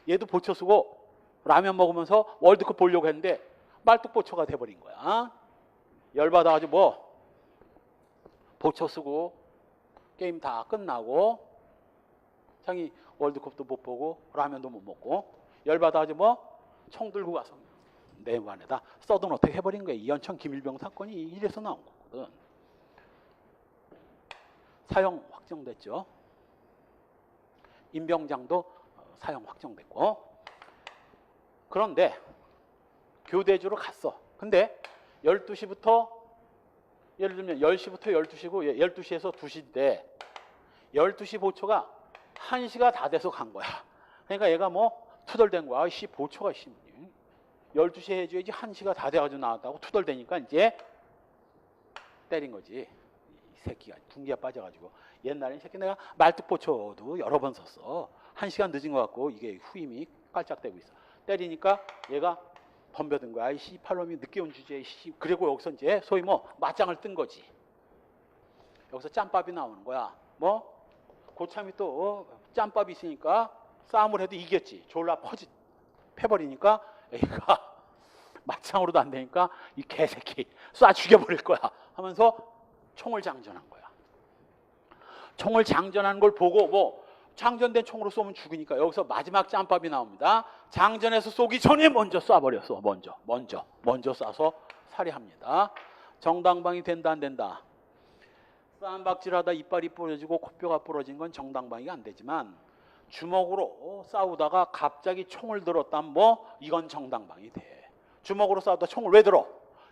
얘도 보초 쓰고 라면 먹으면서 월드컵 보려고 했는데 말뚝보초가 돼버린 거야. 열받아가지고 뭐 보초 쓰고 게임 다 끝나고 자기 월드컵도 못 보고 라면도 못 먹고 열받아가지고 뭐 총 들고 가서 내관에다 써든 어떻게 해버린 거야. 이 연천 김일병 사건이 이래서 나온 거거든. 사형 확정됐죠. 임병장도 사형 확정됐고. 그런데 교대주로 갔어. 근데 12시부터 예를 들면 10시부터 12시고 12시에서 2시인데 12시 보초가 1시가 다 돼서 간 거야. 그러니까 얘가 뭐 투덜댄 거야. 씨 보초가 12시에 해줘야지 1시가 다 돼가지고 나왔다고 투덜대니까 이제 때린 거지. 이 새끼가 둥기가 빠져가지고. 옛날에 이 새끼 내가 말뚝보초도 여러 번 썼어. 1시간 늦은 것 같고 이게 후임이 깔짝대고 있어. 때리니까 얘가 덤벼든 거야. 이 씨팔놈이 늦게 온 주제에 그리고 여기서 이제 소위 뭐 맞짱을 뜬 거지. 여기서 짬밥이 나오는 거야. 뭐 고참이 또 짬밥이 있으니까 싸움을 해도 이겼지. 졸라 패버리니까 애가 맞짱으로도 안 되니까 이 개새끼 쏴 죽여버릴 거야 하면서 총을 장전한 거야. 총을 장전한 걸 보고 뭐 장전된 총으로 쏘면 죽으니까 여기서 마지막 짬밥이 나옵니다. 장전해서 쏘기 전에 먼저 쏴버렸어. 먼저 쏴서 살해합니다. 정당방위 된다 안 된다? 쌈박질하다 이빨이 부러지고 코뼈가 부러진 건 정당방위가 안 되지만 주먹으로 싸우다가 갑자기 총을 들었다면 뭐 이건 정당방위 돼. 주먹으로 싸우다 총을 왜 들어?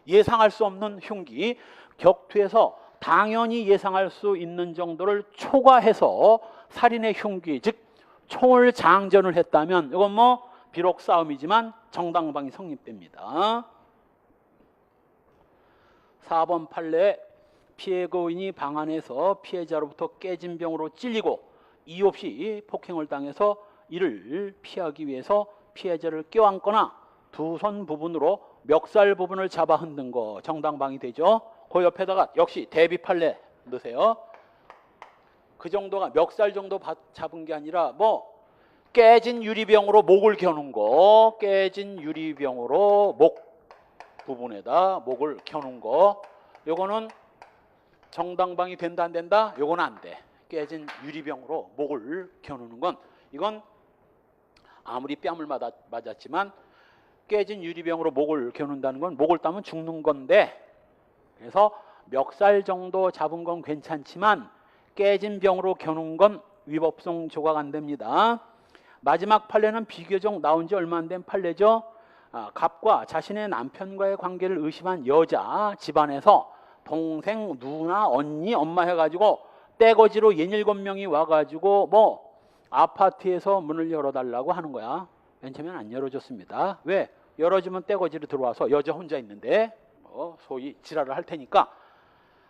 예상할 수 없는 흉기. 격투에서 당연히 예상할 수 있는 정도를 초과해서 살인의 흉기, 즉 총을 장전을 했다면 이건 뭐 비록 싸움이지만 정당방위 성립됩니다. 4번 판례 피해고인이 방 안에서 피해자로부터 깨진 병으로 찔리고 이유 없이 폭행을 당해서 이를 피하기 위해서 피해자를 껴안거나 두 손 부분으로 멱살 부분을 잡아 흔든 거 정당방위 되죠. 그 옆에다가 역시 대비 판례 넣으세요. 그 정도가 멱살 정도 잡은 게 아니라 뭐 깨진 유리병으로 목을 겨눈 거. 깨진 유리병으로 목 부분에다 목을 겨눈 거. 요거는 정당방위 된다 안 된다? 요거는 안 돼. 깨진 유리병으로 목을 겨누는 건 이건 아무리 뺨을 맞았지만 깨진 유리병으로 목을 겨눈다는 건 목을 따면 죽는 건데 그래서 멱살 정도 잡은 건 괜찮지만 깨진 병으로 겨눈 건 위법성 조각 안 됩니다. 마지막 판례는 비교적 나온 지 얼마 안 된 판례죠. 갑과 자신의 남편과의 관계를 의심한 여자 집안에서 동생, 누나, 언니, 엄마 해가지고 떼거지로 67명이 와가지고 뭐 아파트에서 문을 열어달라고 하는 거야. 맨 처음엔 안 열어줬습니다. 왜? 열어주면 떼거지로 들어와서 여자 혼자 있는데 뭐 소위 지랄을 할 테니까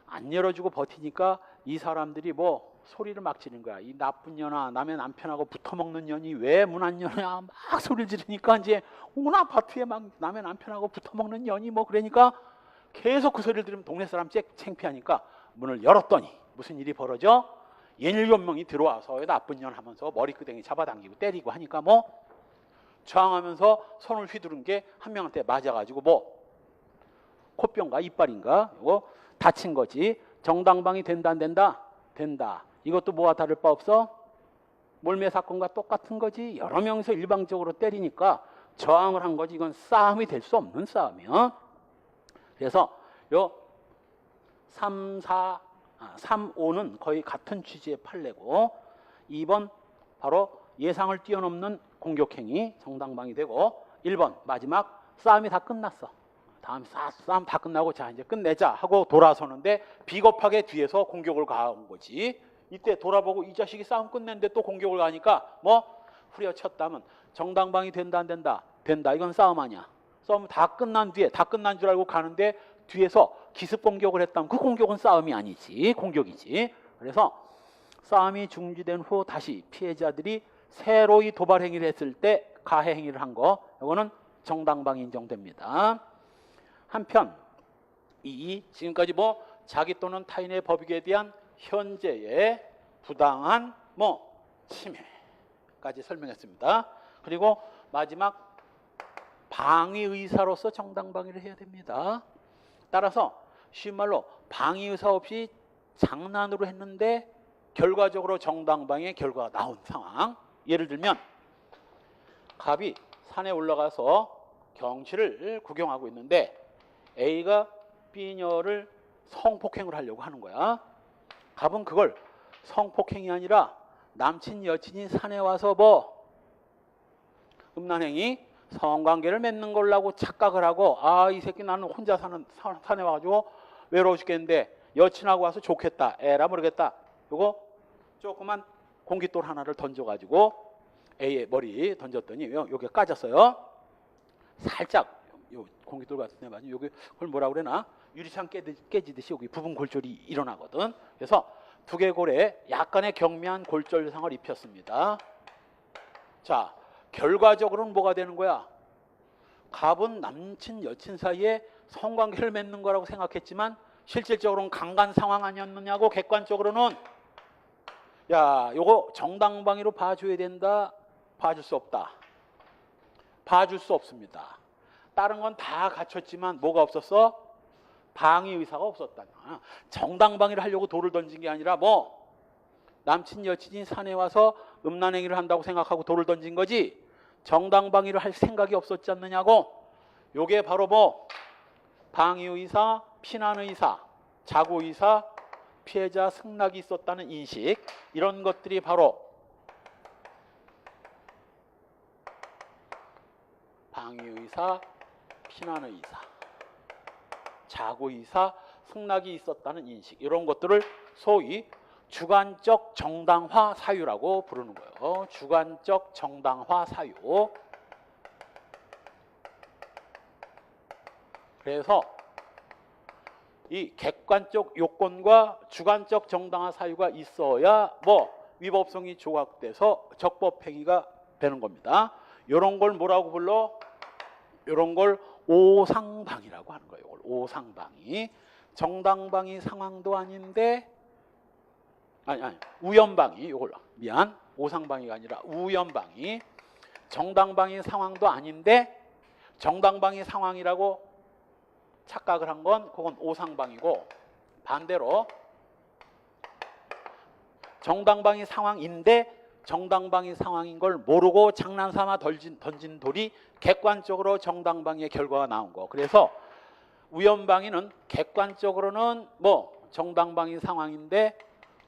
안 열어주고 버티니까 이 사람들이 뭐 소리를 막 지르는 거야. 이 나쁜 년아, 남의 남편하고 붙어먹는 년이 왜 문 안 여냐 막 소리를 지르니까 이제 온 아파트에 막 남의 남편하고 붙어먹는 년이 뭐 그러니까 계속 그 소리를 들으면 동네 사람 창피하니까 문을 열었더니 무슨 일이 벌어져? 67명이 들어와서 나쁜 년 하면서 머리끄댕이 잡아당기고 때리고 하니까 뭐 저항하면서 손을 휘두른 게 한 명한테 맞아가지고 뭐 콧병가 이빨인가 이거 다친 거지. 정당방위 된다 안 된다? 된다. 이것도 뭐와 다를 바 없어? 몰매 사건과 똑같은 거지. 여러 명이서 일방적으로 때리니까 저항을 한 거지. 이건 싸움이 될 수 없는 싸움이야. 그래서 요 3, 5는 거의 같은 취지의 판례고 2번 바로 예상을 뛰어넘는 공격행위 정당방위 되고 1번 마지막 싸움이 다 끝났어. 다음 싸움 다 끝나고 자 이제 끝내자 하고 돌아서는데 비겁하게 뒤에서 공격을 가온 거지. 이때 돌아보고 이 자식이 싸움 끝냈는데 또 공격을 가니까 뭐 후려쳤다면 정당방위 된다 안 된다? 된다. 이건 싸움 아니야. 싸움 다 끝난 뒤에 다 끝난 줄 알고 가는데 뒤에서 기습 공격을 했다면 그 공격은 싸움이 아니지. 공격이지. 그래서 싸움이 중지된 후 다시 피해자들이 새로이 도발 행위를 했을 때 가해 행위를 한 거 이거는 정당방위 인정됩니다. 한편 이 지금까지 뭐 자기 또는 타인의 법익에 대한 현재의 부당한 뭐 침해까지 설명했습니다. 그리고 마지막 방위 의사로서 정당방위를 해야 됩니다. 따라서 쉬운 말로 방위 의사 없이 장난으로 했는데 결과적으로 정당방위의 결과가 나온 상황. 예를 들면 갑이 산에 올라가서 경치를 구경하고 있는데 A가 B녀를 성폭행을 하려고 하는 거야. 갑은 그걸 성폭행이 아니라 남친 여친이 산에 와서 뭐 음란행위 성관계를 맺는 걸라고 착각을 하고 아 이 새끼 나는 혼자 사는 산에 와가지고 외로워 죽겠는데 여친하고 와서 좋겠다 에라 모르겠다. 요거 조그만 공깃돌 하나를 던져가지고 A의 머리 던졌더니 여기 까졌어요. 살짝 요 공깃돌 같은 데 맞으면 여기 그걸 뭐라 그러나 유리창 깨지듯이 여기 부분 골절이 일어나거든. 그래서 두개골에 약간의 경미한 골절상을 입혔습니다. 자, 결과적으로는 뭐가 되는 거야? 갑은 남친 여친 사이에 성관계를 맺는 거라고 생각했지만 실질적으로는 강간 상황 아니었느냐고. 객관적으로는 야 요거 정당방위로 봐줘야 된다. 봐줄 수 없다. 봐줄 수 없습니다. 다른 건 다 갖췄지만 뭐가 없었어? 방위 의사가 없었다. 정당방위를 하려고 돌을 던진 게 아니라 뭐 남친 여친이 산에 와서 음란행위를 한다고 생각하고 돌을 던진 거지 정당방위를 할 생각이 없었지 않느냐고. 요게 바로 뭐 방위 의사, 피난 의사, 자고 의사, 피해자 승낙이 있었다는 인식, 이런 것들이 바로 방위 의사, 피난 의사, 자고 의사, 승낙이 있었다는 인식, 이런 것들을 소위 주관적 정당화 사유라고 부르는 거예요. 주관적 정당화 사유. 그래서 이 객관적 요건과 주관적 정당화 사유가 있어야 뭐 위법성이 조각돼서 적법행위가 되는 겁니다. 이런 걸 뭐라고 불러? 이런 걸 오상방위라고 하는 거예요. 이걸 오상방위. 정당방위 상황도 아닌데 아니 우연방위. 이걸 미안. 오상방위가 아니라 우연방위. 정당방위 상황도 아닌데 정당방위 상황이라고 착각을 한 건 그건 오상방위고, 반대로 정당방위 상황인데 정당방위 상황인 걸 모르고 장난삼아 던진 돌이 객관적으로 정당방위의 결과가 나온 거. 그래서 우연방위는 객관적으로는 뭐 정당방위 상황인데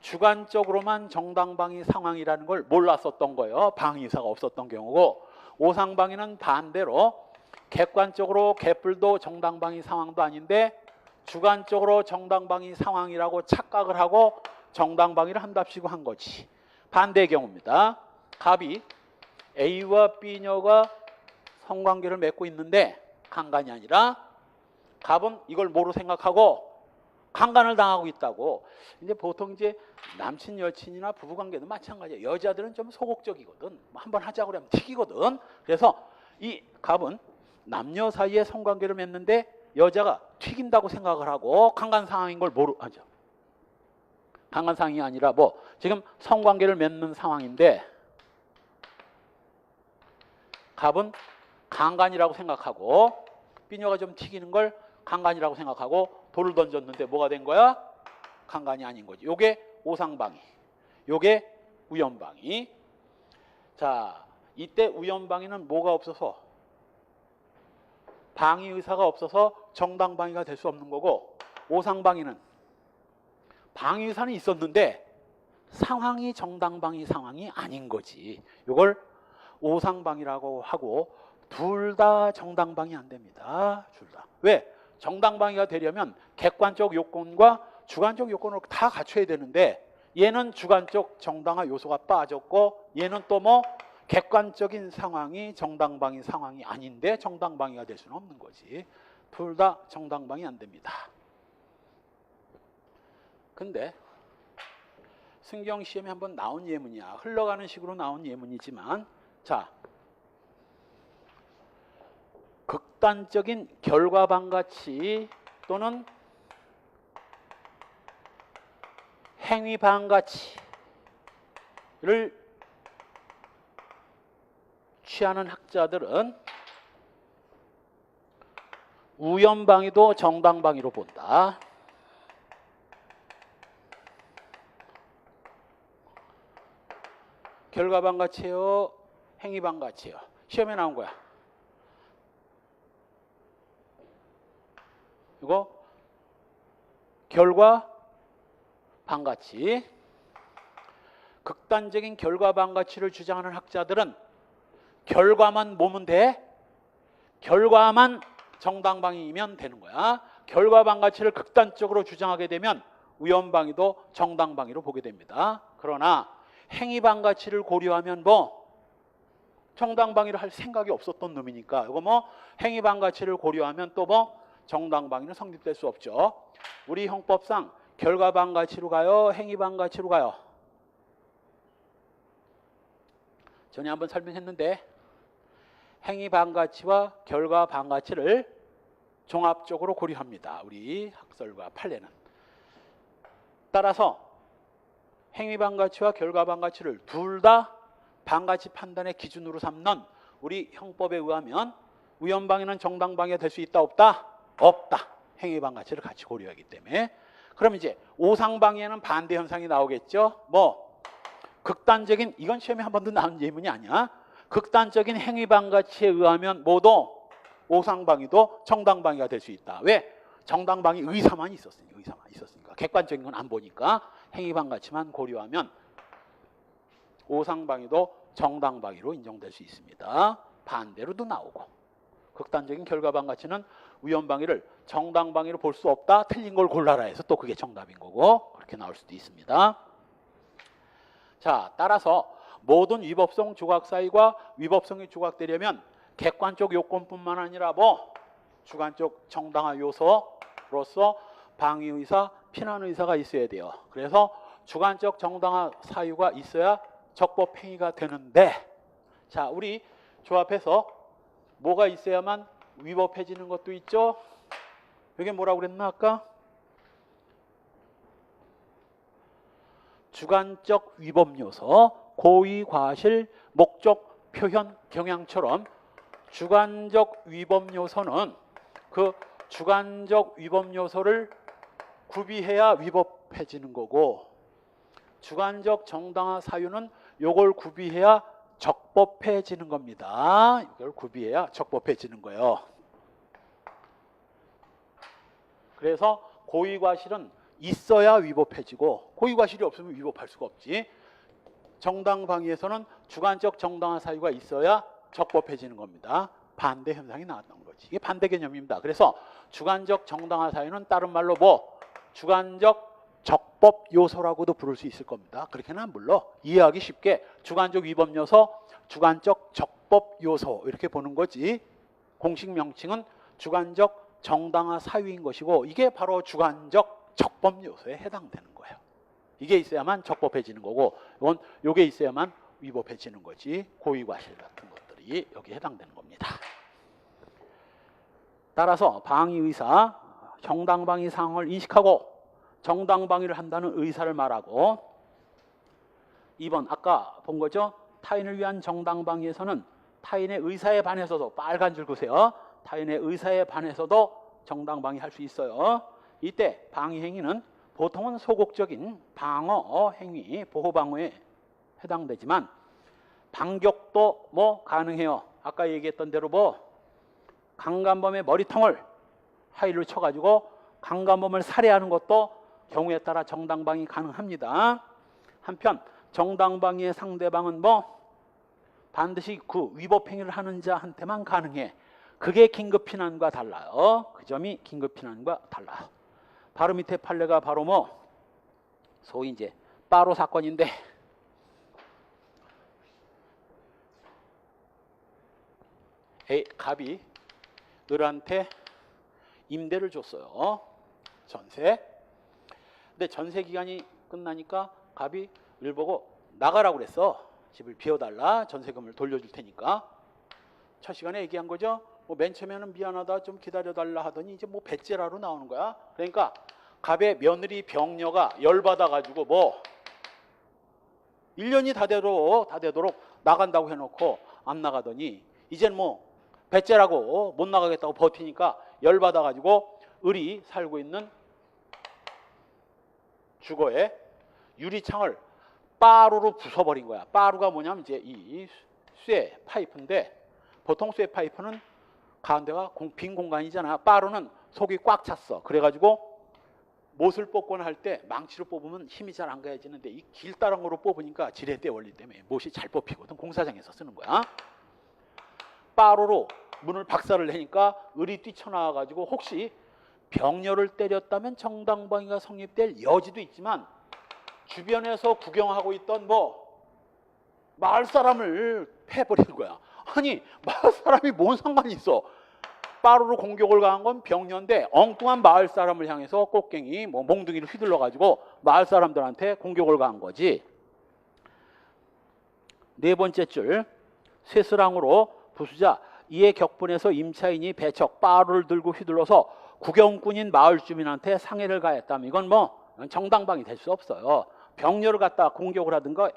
주관적으로만 정당방위 상황이라는 걸 몰랐었던 거예요. 방위사가 없었던 경우고, 오상방위는 반대로 객관적으로 개뿔도 정당방위 상황도 아닌데 주관적으로 정당방위 상황이라고 착각을 하고 정당방위를 한답시고 한 거지. 반대의 경우입니다. 갑이 A와 B녀가 성관계를 맺고 있는데 강간이 아니라 갑은 이걸 뭐로 생각하고 강간을 당하고 있다고. 이제 보통 이제 남친 여친이나 부부관계도 마찬가지예요. 여자들은 좀 소극적이거든. 한번 하자고 그러면 튀기거든. 그래서 이 갑은 남녀 사이에 성관계를 맺는데 여자가 튀긴다고 생각을 하고 강간 상황인 걸 모르죠. 강간 상황이 아니라 뭐 지금 성관계를 맺는 상황인데 갑은 강간이라고 생각하고 B녀가 좀 튀기는 걸 강간이라고 생각하고 돌을 던졌는데 뭐가 된 거야? 강간이 아닌 거지. 요게 오상방위, 요게 우연방위. 자, 이때 우연방위는 뭐가 없어서 방위 의사가 없어서 정당방위가 될 수 없는 거고, 오상방위는 방위 의사는 있었는데 상황이 정당방위 상황이 아닌 거지. 이걸 오상방위라고 하고 둘 다 정당방위 안 됩니다. 둘 다. 왜? 정당방위가 되려면 객관적 요건과 주관적 요건을 다 갖춰야 되는데 얘는 주관적 정당화 요소가 빠졌고 얘는 또 뭐 객관적인 상황이 정당방위 상황이 아닌데 정당방위가 될 수는 없는 거지. 둘 다 정당방위 안 됩니다. 근데 승경 시험에 한번 나온 예문이야. 흘러가는 식으로 나온 예문이지만 자, 극단적인 결과반가치 또는 행위반가치를 취하는 학자들은 우연방위도 정당방위로 본다. 결과반가치예요? 행위반가치예요? 시험에 나온 거야. 이거 결과반가치. 극단적인 결과반가치를 주장하는 학자들은 결과만 모으면 돼. 결과만 정당방위이면 되는 거야. 결과반가치를 극단적으로 주장하게 되면 우연방위도 정당방위로 보게 됩니다. 그러나 행위반가치를 고려하면 뭐 정당방위를 할 생각이 없었던 놈이니까 이거 뭐 행위반가치를 고려하면 또 뭐 정당방위는 성립될 수 없죠. 우리 형법상 결과반가치로 가요? 행위반가치로 가요? 전에 한번 설명했는데 행위반가치와 결과반가치를 종합적으로 고려합니다. 우리 학설과 판례는. 따라서 행위반가치와 결과반가치를 둘 다 반가치 판단의 기준으로 삼는 우리 형법에 의하면 우연방위는 정당방위가 될 수 있다 없다? 없다. 행위반가치를 같이 고려하기 때문에. 그럼 이제 오상방위에는 반대 현상이 나오겠죠. 뭐 극단적인, 이건 시험에 한 번도 나온 예문이 아니야. 극단적인 행위반가치에 의하면 모두 오상방위도 정당방위가 될 수 있다. 왜? 정당방위 의사만 있었으니까. 객관적인 건 안 보니까 행위반가치만 고려하면 오상방위도 정당방위로 인정될 수 있습니다. 반대로도 나오고. 극단적인 결과반가치는 우연방위를 정당방위로 볼 수 없다. 틀린 걸 골라라 해서 또 그게 정답인 거고 그렇게 나올 수도 있습니다. 자, 따라서 모든 위법성 조각 사이가 위법성이 조각되려면 객관적 요건뿐만 아니라 뭐 주관적 정당화 요소로서 방위의사, 피난의사가 있어야 돼요. 그래서 주관적 정당화 사유가 있어야 적법행위가 되는데 자, 우리 조합해서 뭐가 있어야만 위법해지는 것도 있죠. 이게 뭐라고 그랬나 아까? 주관적 위법 요소, 고의, 과실, 목적, 표현, 경향처럼 주관적 위법 요소는 그 주관적 위법 요소를 구비해야 위법해지는 거고 주관적 정당화 사유는 요걸 구비해야 적법해지는 겁니다. 이걸 구비해야 적법해지는 거예요. 그래서 고의과실은 있어야 위법해지고 고의과실이 없으면 위법할 수가 없지. 정당방위에서는 주관적 정당화 사유가 있어야 적법해지는 겁니다. 반대 현상이 나왔던 거지. 이게 반대 개념입니다. 그래서 주관적 정당화 사유는 다른 말로 뭐 주관적 적법 요소라고도 부를 수 있을 겁니다. 그렇게는 안 불러. 이해하기 쉽게 주관적 위법 요소, 주관적 적법 요소 이렇게 보는 거지. 공식 명칭은 주관적 정당화 사유인 것이고 이게 바로 주관적 적법 요소에 해당되는 거예요. 이게 있어야만 적법해지는 거고 요게 있어야만 위법해지는 거지. 고의과실 같은 것들이 여기에 해당되는 겁니다. 따라서 방위의사, 정당방위 상황을 인식하고 정당방위를 한다는 의사를 말하고 2번 아까 본 거죠. 타인을 위한 정당방위에서는 타인의 의사에 반해서도 빨간 줄 그으세요. 타인의 의사에 반해서도 정당방위 할 수 있어요. 이때 방위 행위는 보통은 소극적인 방어 행위, 보호방어에 해당되지만 반격도 뭐 가능해요. 아까 얘기했던 대로 뭐 강간범의 머리통을 하이를 쳐가지고 강간범을 살해하는 것도 경우에 따라 정당방위 가능합니다. 한편 정당방위의 상대방은 뭐 반드시 그 위법 행위를 하는 자한테만 가능해. 그게 긴급피난과 달라요. 그 점이 긴급피난과 달라요. 바로 밑에 판례가 바로 뭐 소위 이제 빠로 사건인데, 갑이 을한테 임대를 줬어요. 전세. 근데 전세 기간이 끝나니까 갑이 을 보고 나가라고 그랬어. 집을 비워달라. 전세금을 돌려줄 테니까. 첫 시간에 얘기한 거죠. 뭐 맨 처음에는 미안하다 좀 기다려달라 하더니 이제 뭐 배째라로 나오는 거야. 그러니까 갑의 며느리 병녀가 열받아가지고 뭐 1년이 다 되도록 나간다고 해놓고 안 나가더니 이젠 뭐 배째라고 못 나가겠다고 버티니까 열받아가지고 을이 살고 있는 주거에 유리창을 빠루로 부숴버린 거야. 빠루가 뭐냐면 이제 이 쇠 파이프인데, 보통 쇠 파이프는 가운데가 빈 공간이잖아. 빠루는 속이 꽉 찼어. 그래가지고 못을 뽑거나 할 때 망치로 뽑으면 힘이 잘 안 가해지는데 이 길다란 거로 뽑으니까 지렛대 원리 때문에 못이 잘 뽑히거든. 공사장에서 쓰는 거야. 빠루로 문을 박살을 내니까 을이 뛰쳐나와가지고 혹시 병녀를 때렸다면 정당방위가 성립될 여지도 있지만 주변에서 구경하고 있던 뭐 마을 사람을 패버리는 거야. 아니 마을 사람이 뭔 상관이 있어. 빠루로 공격을 가한 건 병녀인데 엉뚱한 마을 사람을 향해서 꽃갱이 뭐 몽둥이를 휘둘러 가지고 마을 사람들한테 공격을 가한 거지. 네 번째 줄, 쇠스랑으로 부수자 이에 격분해서 임차인이 배척 빠루를 들고 휘둘러서 구경꾼인 마을 주민한테 상해를 가했다면 이건 뭐 정당방위 될 수 없어요. 병녀를 갖다 공격을 하든가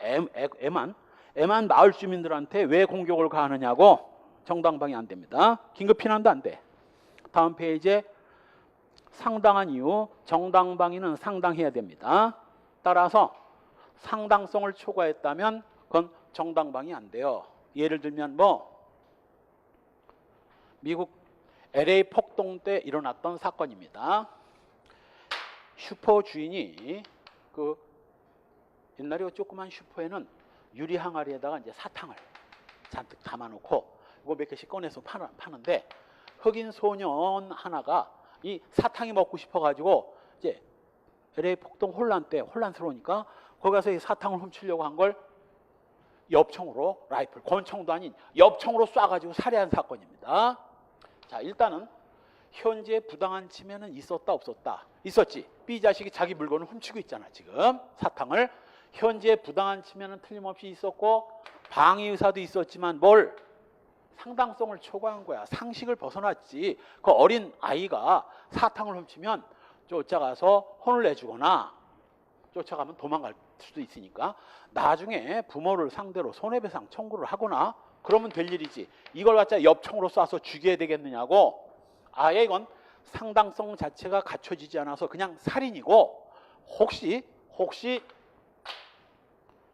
애만 마을 주민들한테 왜 공격을 가하느냐고 정당방위 안 됩니다. 긴급피난도 안 돼. 다음 페이지에 상당한 이유, 정당방위는 상당해야 됩니다. 따라서 상당성을 초과했다면 그건 정당방위 안 돼요. 예를 들면 뭐 미국 LA 폭동 때 일어났던 사건입니다. 슈퍼 주인이 그 옛날에 조그만 슈퍼에는 유리 항아리에다가 이제 사탕을 잔뜩 담아놓고 이거 몇 개씩 꺼내서 파는데 흑인 소년 하나가 이 사탕이 먹고 싶어가지고 이제 LA 폭동 혼란 때 혼란스러우니까 거기 가서 이 사탕을 훔치려고 한 걸 엽총으로 라이플, 권총도 아닌 엽총으로 쏴가지고 살해한 사건입니다. 자, 일단은 현재 부당한 침해는 있었다 없었다? 있었지. B 자식이 자기 물건을 훔치고 있잖아. 지금 사탕을. 현재 부당한 침해는 틀림없이 있었고 방위 의사도 있었지만 뭘? 상당성을 초과한 거야. 상식을 벗어났지. 그 어린 아이가 사탕을 훔치면 쫓아가서 혼을 내주거나 쫓아가면 도망갈 수도 있으니까 나중에 부모를 상대로 손해배상 청구를 하거나 그러면 될 일이지. 이걸 갖다 엽총으로 쏴서 죽여야 되겠느냐고. 아예 이건 상당성 자체가 갖춰지지 않아서 그냥 살인이고 혹시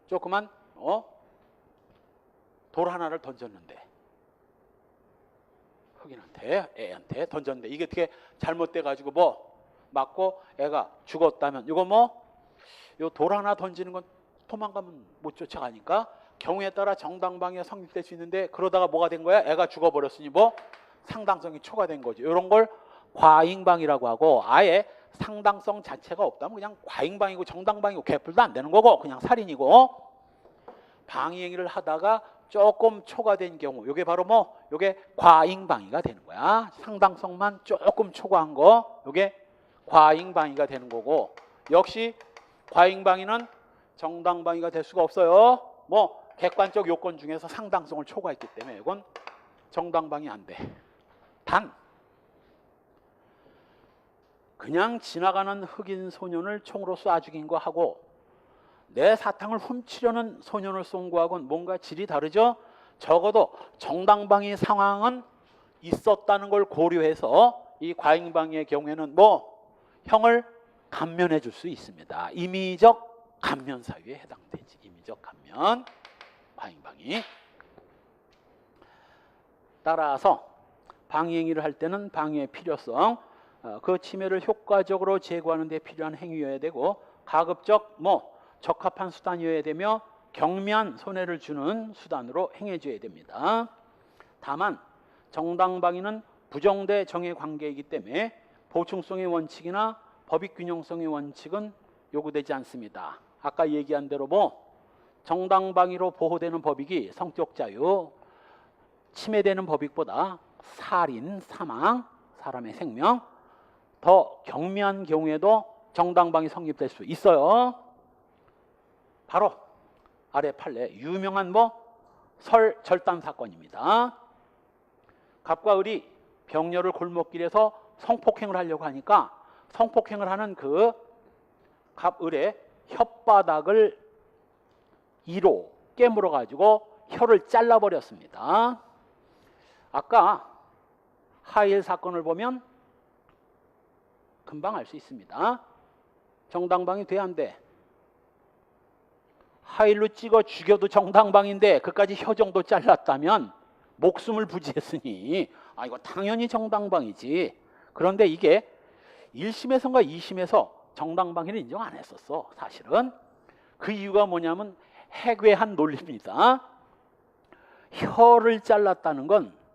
조그만 돌 하나를 던졌는데 흑인한테 애한테 던졌는데 이게 어떻게 잘못돼 가지고 뭐 맞고 애가 죽었다면 이거 뭐 요 돌 하나 던지는 건 도망가면 못 쫓아가니까 경우에 따라 정당방위가 성립될 수 있는데 그러다가 뭐가 된 거야? 애가 죽어버렸으니 뭐 상당성이 초과된 거죠. 이런 걸 과잉방위라고 하고 아예 상당성 자체가 없다면 그냥 과잉방위고 정당방위고 개뿔도 안 되는 거고 그냥 살인이고 방위행위를 하다가 조금 초과된 경우 이게 바로 뭐 이게 과잉방위가 되는 거야. 상당성만 조금 초과한 거 이게 과잉방위가 되는 거고 역시 과잉방위는 정당방위가 될 수가 없어요. 뭐 객관적 요건 중에서 상당성을 초과했기 때문에 이건 정당방위 안 돼. 단 그냥 지나가는 흑인 소년을 총으로 쏴 죽인 거 하고 내 사탕을 훔치려는 소년을 쏜 거하고는 뭔가 질이 다르죠. 적어도 정당방위 상황은 있었다는 걸 고려해서 이 과잉방위의 경우에는 뭐 형을 감면해 줄 수 있습니다. 임의적 감면 사유에 해당되지. 임의적 감면 과잉방위. 따라서 방위행위를 할 때는 방위의 필요성, 그 침해를 효과적으로 제거하는 데 필요한 행위여야 되고 가급적 뭐 적합한 수단이어야 되며 경미한 손해를 주는 수단으로 행해줘야 됩니다. 다만 정당방위는 부정대 정의 관계이기 때문에 보충성의 원칙이나 법익균형성의 원칙은 요구되지 않습니다. 아까 얘기한 대로 정당방위로 보호되는 법익이 성적 자유, 침해되는 법익보다 살인, 사망, 사람의 생명, 더 경미한 경우에도 정당방위 성립될 수 있어요. 바로 아래 판례 유명한 설절단 사건입니다. 갑과 을이 병녀를 골목길에서 성폭행을 하려고 하니까 성폭행을 하는 그 갑을의 혓바닥을 이로 깨물어 가지고 혀를 잘라버렸습니다. 아까 하일 사건을 보면 금방 알 수 있습니다. 정당방위 돼 안 돼? 하일로 찍어 죽여도 정당방위인데 그까지 혀 정도 잘랐다면 목숨을 부지했으니 이거 당연히 정당방위지. 그런데 이게 1심에서인가 2심에서 정당방위를 인정 안 했었어. 사실은 그 이유가 뭐냐면 해괴한 논리입니다. 혀를 잘랐다는 건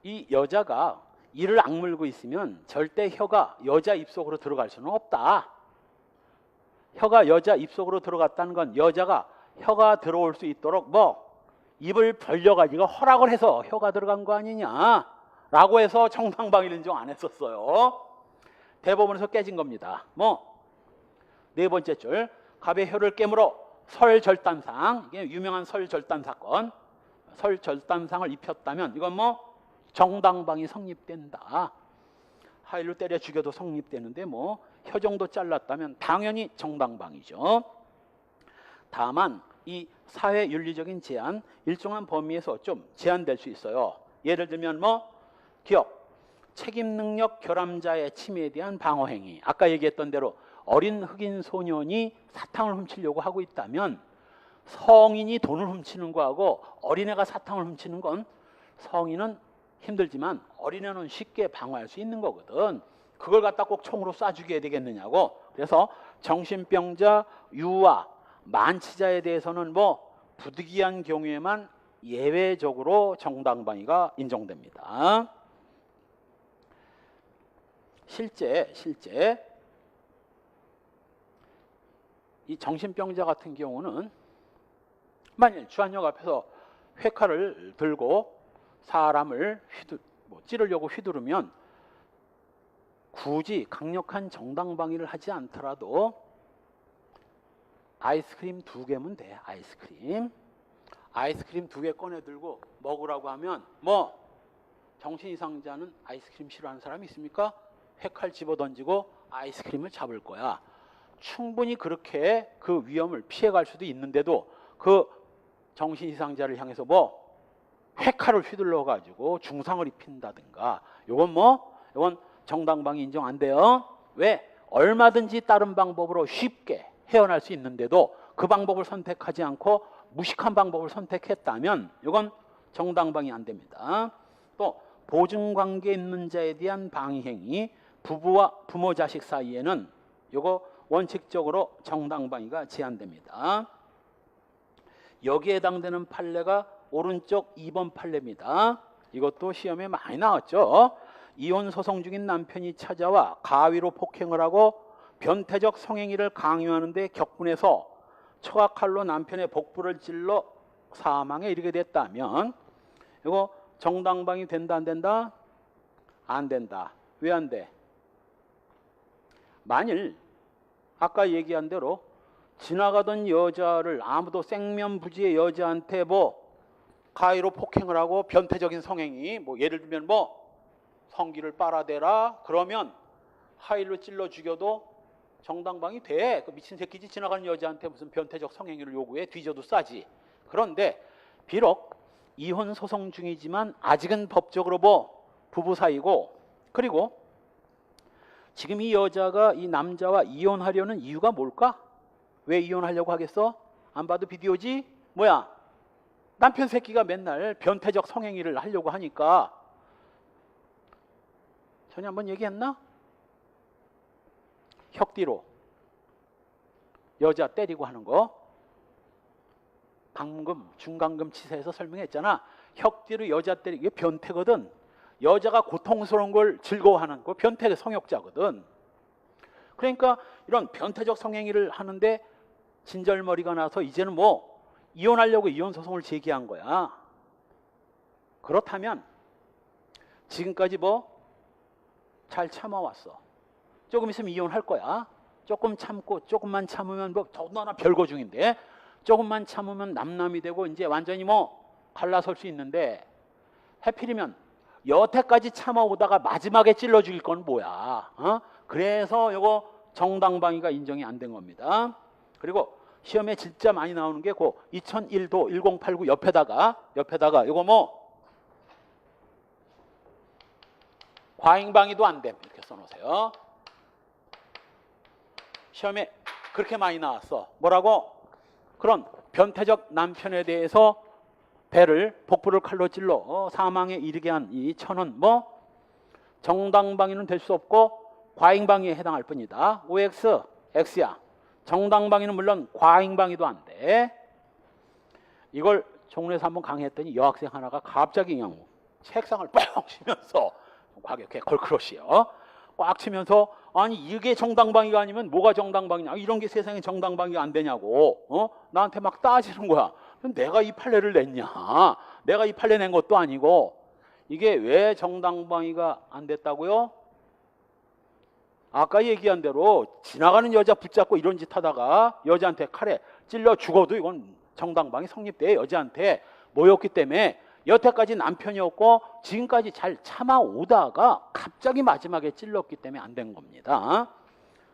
이 여자가 이를 악물고 있으면 절대 혀가 여자 입속으로 들어갈 수는 없다. 혀가 여자 입속으로 들어갔다는 건 여자가 혀가 들어올 수 있도록 입을 벌려가지고 허락을 해서 혀가 들어간 거 아니냐 라고 해서 정당방위를 인정 안 했었어요. 대법원에서 깨진 겁니다. 네 번째 줄, 갑의 혀를 깨물어 설절단상, 이게 유명한 설절단 사건, 설절단상을 입혔다면 이건 정당방위 성립된다. 하일로 때려 죽여도 성립되는데 혀 정도 잘랐다면 당연히 정당방위죠. 다만 이 사회윤리적인 제한, 일정한 범위에서 좀 제한될 수 있어요. 예를 들면 기업, 책임능력 결함자의 침해에 대한 방어행위. 아까 얘기했던 대로 어린 흑인 소년이 사탕을 훔치려고 하고 있다면 성인이 돈을 훔치는 거하고 어린애가 사탕을 훔치는 건 성인은 힘들지만 어린애는 쉽게 방어할 수 있는 거거든. 그걸 갖다 꼭 총으로 쏴 죽여야 되겠느냐고. 그래서 정신병자, 유아, 만취자에 대해서는 부득이한 경우에만 예외적으로 정당방위가 인정됩니다. 실제 이 정신병자 같은 경우는 만일 주한역 앞에서 회칼을 들고 사람을 찌르려고 휘두르면 굳이 강력한 정당방위를 하지 않더라도 아이스크림 2개면 돼. 아이스크림 2개 꺼내 들고 먹으라고 하면 정신이상자는 아이스크림 싫어하는 사람이 있습니까? 회칼 집어던지고 아이스크림을 잡을 거야. 충분히 그렇게 그 위험을 피해갈 수도 있는데도 그 정신이상자를 향해서 회칼을 휘둘러 가지고 중상을 입힌다든가 이건 정당방위 인정 안 돼요. 왜? 얼마든지 다른 방법으로 쉽게 헤어날 수 있는데도 그 방법을 선택하지 않고 무식한 방법을 선택했다면 이건 정당방위 안 됩니다. 또 보증관계에 있는 자에 대한 방위행위, 부부와 부모 자식 사이에는 이거 원칙적으로 정당방위가 제한됩니다. 여기에 해당되는 판례가 오른쪽 2번 판례입니다. 이것도 시험에 많이 나왔죠. 이혼 소송 중인 남편이 찾아와 가위로 폭행을 하고 변태적 성행위를 강요하는데 격분해서 처갓칼로 남편의 복부를 찔러 사망에 이르게 됐다면 이거 정당방위 된다 안 된다? 안 된다. 왜 안 돼? 만일 아까 얘기한 대로 지나가던 여자를 아무도 생면부지의 여자한테 가위로 폭행을 하고 변태적인 성행위, 예를 들면 성기를 빨아대라 그러면 하일로 찔러 죽여도 정당방위 돼. 그 미친 새끼지 지나가는 여자한테 무슨 변태적 성행위를 요구해. 뒤져도 싸지. 그런데 비록 이혼 소송 중이지만 아직은 법적으로 부부 사이고, 그리고 지금 이 여자가 이 남자와 이혼하려는 이유가 뭘까? 왜 이혼하려고 하겠어? 안 봐도 비디오지? 남편 새끼가 맨날 변태적 성행위를 하려고 하니까. 전에 한번 얘기했나? 혁뒤로 여자 때리고 하는 거. 강금, 중강금 치사에서 설명했잖아. 혁 뒤로 여자 때리기 변태거든. 여자가 고통스러운 걸 즐거워하는 거 변태의 성욕자거든. 그러니까 이런 변태적 성행위를 하는데 진절머리가 나서 이제는 뭐 이혼하려고 이혼 소송을 제기한 거야. 그렇다면 지금까지 뭐 잘 참아왔어. 조금 있으면 이혼할 거야. 조금 참고 조금만 참으면 뭐 더나 별거 중인데 조금만 참으면 남남이 되고 이제 완전히 뭐 갈라설 수 있는데 해필이면 여태까지 참아오다가 마지막에 찔러 죽일 건 뭐야? 그래서 요거 정당방위가 인정이 안 된 겁니다. 그리고 시험에 진짜 많이 나오는 게 그 2001도 1089 옆에다가 요거 뭐 과잉방위도 안 됨 이렇게 써놓으세요. 시험에 그렇게 많이 나왔어. 뭐라고? 그런 변태적 남편에 대해서 복부를 칼로 찔러 사망에 이르게 한 이 천은 뭐 정당방위는 될 수 없고 과잉방위에 해당할 뿐이다. OX, X야. 정당방위는 물론 과잉방위도 안 돼. 이걸 종로에서 한번 강의했더니 여학생 하나가 갑자기 그냥 책상을 뻥 치면서 과격해 걸크러시요. 꽉 치면서 아니 이게 정당방위가 아니면 뭐가 정당방위냐. 이런 게 세상에 정당방위가 안 되냐고 나한테 막 따지는 거야. 내가 이 판례를 냈냐. 내가 이 판례 낸 것도 아니고 이게 왜 정당방위가 안 됐다고요? 아까 얘기한 대로 지나가는 여자 붙잡고 이런 짓 하다가 여자한테 칼에 찔러 죽어도 이건 정당방위 성립돼. 여자한테 뭐였기 때문에 여태까지 남편이었고 지금까지 잘 참아오다가 갑자기 마지막에 찔렀기 때문에 안 된 겁니다.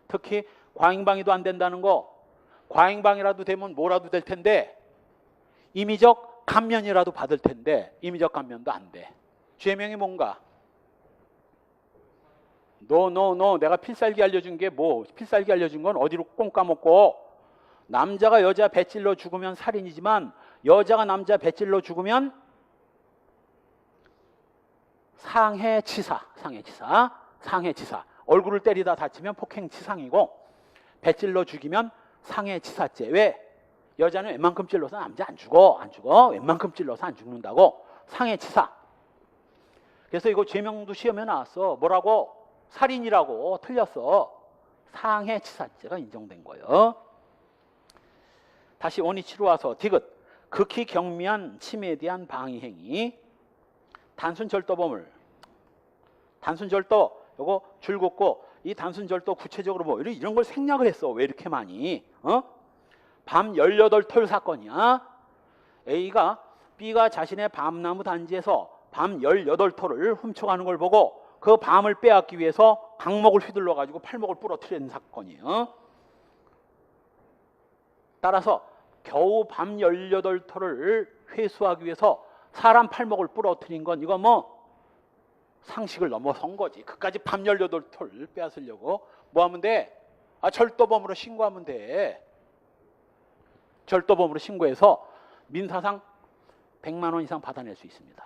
특히 과잉방위도 안 된다는 거. 과잉방위라도 되면 뭐라도 될 텐데 임의적 감면이라도 받을 텐데 임의적 감면도 안 돼. 죄명이 뭔가? 너 내가 필살기 알려준 게 뭐? 필살기 알려준 건 어디로 꽁 까먹고 남자가 여자 배찔러 죽으면 살인이지만 여자가 남자 배찔러 죽으면 상해치사. 얼굴을 때리다 다치면 폭행치상이고 배찔러 죽이면 상해치사죄. 왜? 여자는 웬만큼 찔러서 남자 안 죽어. 웬만큼 찔러서 안 죽는다고. 상해치사. 그래서 이거 죄명도 시험에 나왔어. 뭐라고? 살인이라고 틀렸어. 상해치사죄가 인정된 거예요. 다시 원위치로 와서 디귿. 극히 경미한 침해에 대한 방위행위. 단순절도범을. 단순절도 요거 줄 긋고 이 단순절도 구체적으로 뭐 이런 걸 생략을 했어. 왜 이렇게 많이? 밤 18털 사건이야. A가 B가 자신의 밤나무 단지에서 밤 18털을 훔쳐가는 걸 보고 그 밤을 빼앗기 위해서 강목을 휘둘러 가지고 팔목을 부러뜨리는 사건이에요. 따라서 겨우 밤 18털을 회수하기 위해서 사람 팔목을 부러뜨린 건 이거 뭐 상식을 넘어선 거지. 그까지 밤 18털 빼앗으려고 뭐 하면 돼? 절도범으로 신고하면 돼. 절도범으로 신고해서 민사상 100만 원 이상 받아낼 수 있습니다.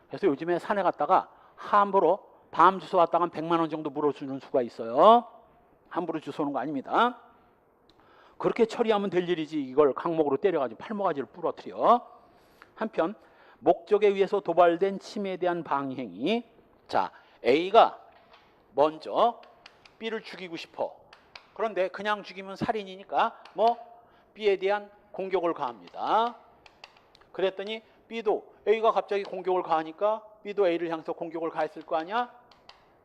그래서 요즘에 산에 갔다가 함부로 밤 주워 왔다가 100만 원 정도 물어주는 수가 있어요. 함부로 주워오는 거 아닙니다. 그렇게 처리하면 될 일이지 이걸 강목으로 때려가지고 팔목아지를 부러뜨려. 한편 목적에 의해서 도발된 침해에 대한 방행위. 자, A가 먼저 B를 죽이고 싶어. 그런데 그냥 죽이면 살인이니까 뭐 B에 대한 공격을 가합니다. 그랬더니 B도 A가 갑자기 공격을 가하니까 B도 A를 향해서 공격을 가했을 거 아니야?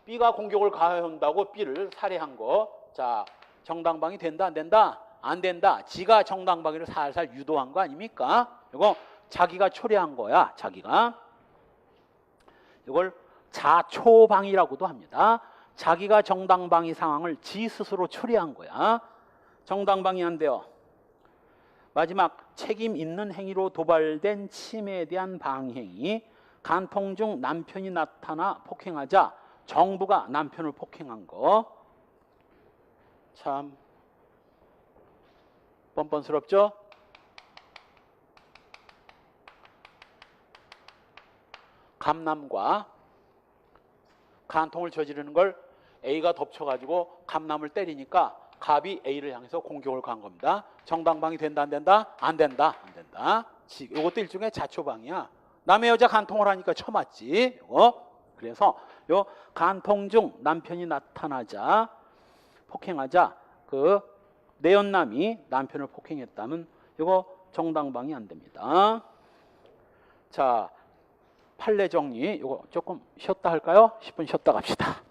B가 공격을 가한다고 B를 살해한 거. 자, 정당방위 된다 안 된다? 안 된다. 지가 정당방위를 살살 유도한 거 아닙니까? 이거 자기가 초래한 거야. 자기가. 이걸 자초방위라고도 합니다. 자기가 정당방위 상황을 지 스스로 초래한 거야. 정당방위 안 돼요. 마지막 책임 있는 행위로 도발된 침해에 대한 방행위. 간통 중 남편이 나타나 폭행하자 정부가 남편을 폭행한 거. 참 뻔뻔스럽죠? 감남과 간통을 저지르는 걸 A가 덮쳐가지고 감남을 때리니까 갑이 A를 향해서 공격을 가한 겁니다. 정당방위 된다 안 된다? 안 된다. 안 된다. 이것도 일종의 자초방이야. 남의 여자 간통을 하니까 쳐맞지. 그래서 요 간통 중 남편이 나타나자 폭행하자 그 내연남이 남편을 폭행했다면 이거 정당방위 안 됩니다. 자, 판례 정리 이거 조금 쉬었다 할까요? 10분 쉬었다 갑시다.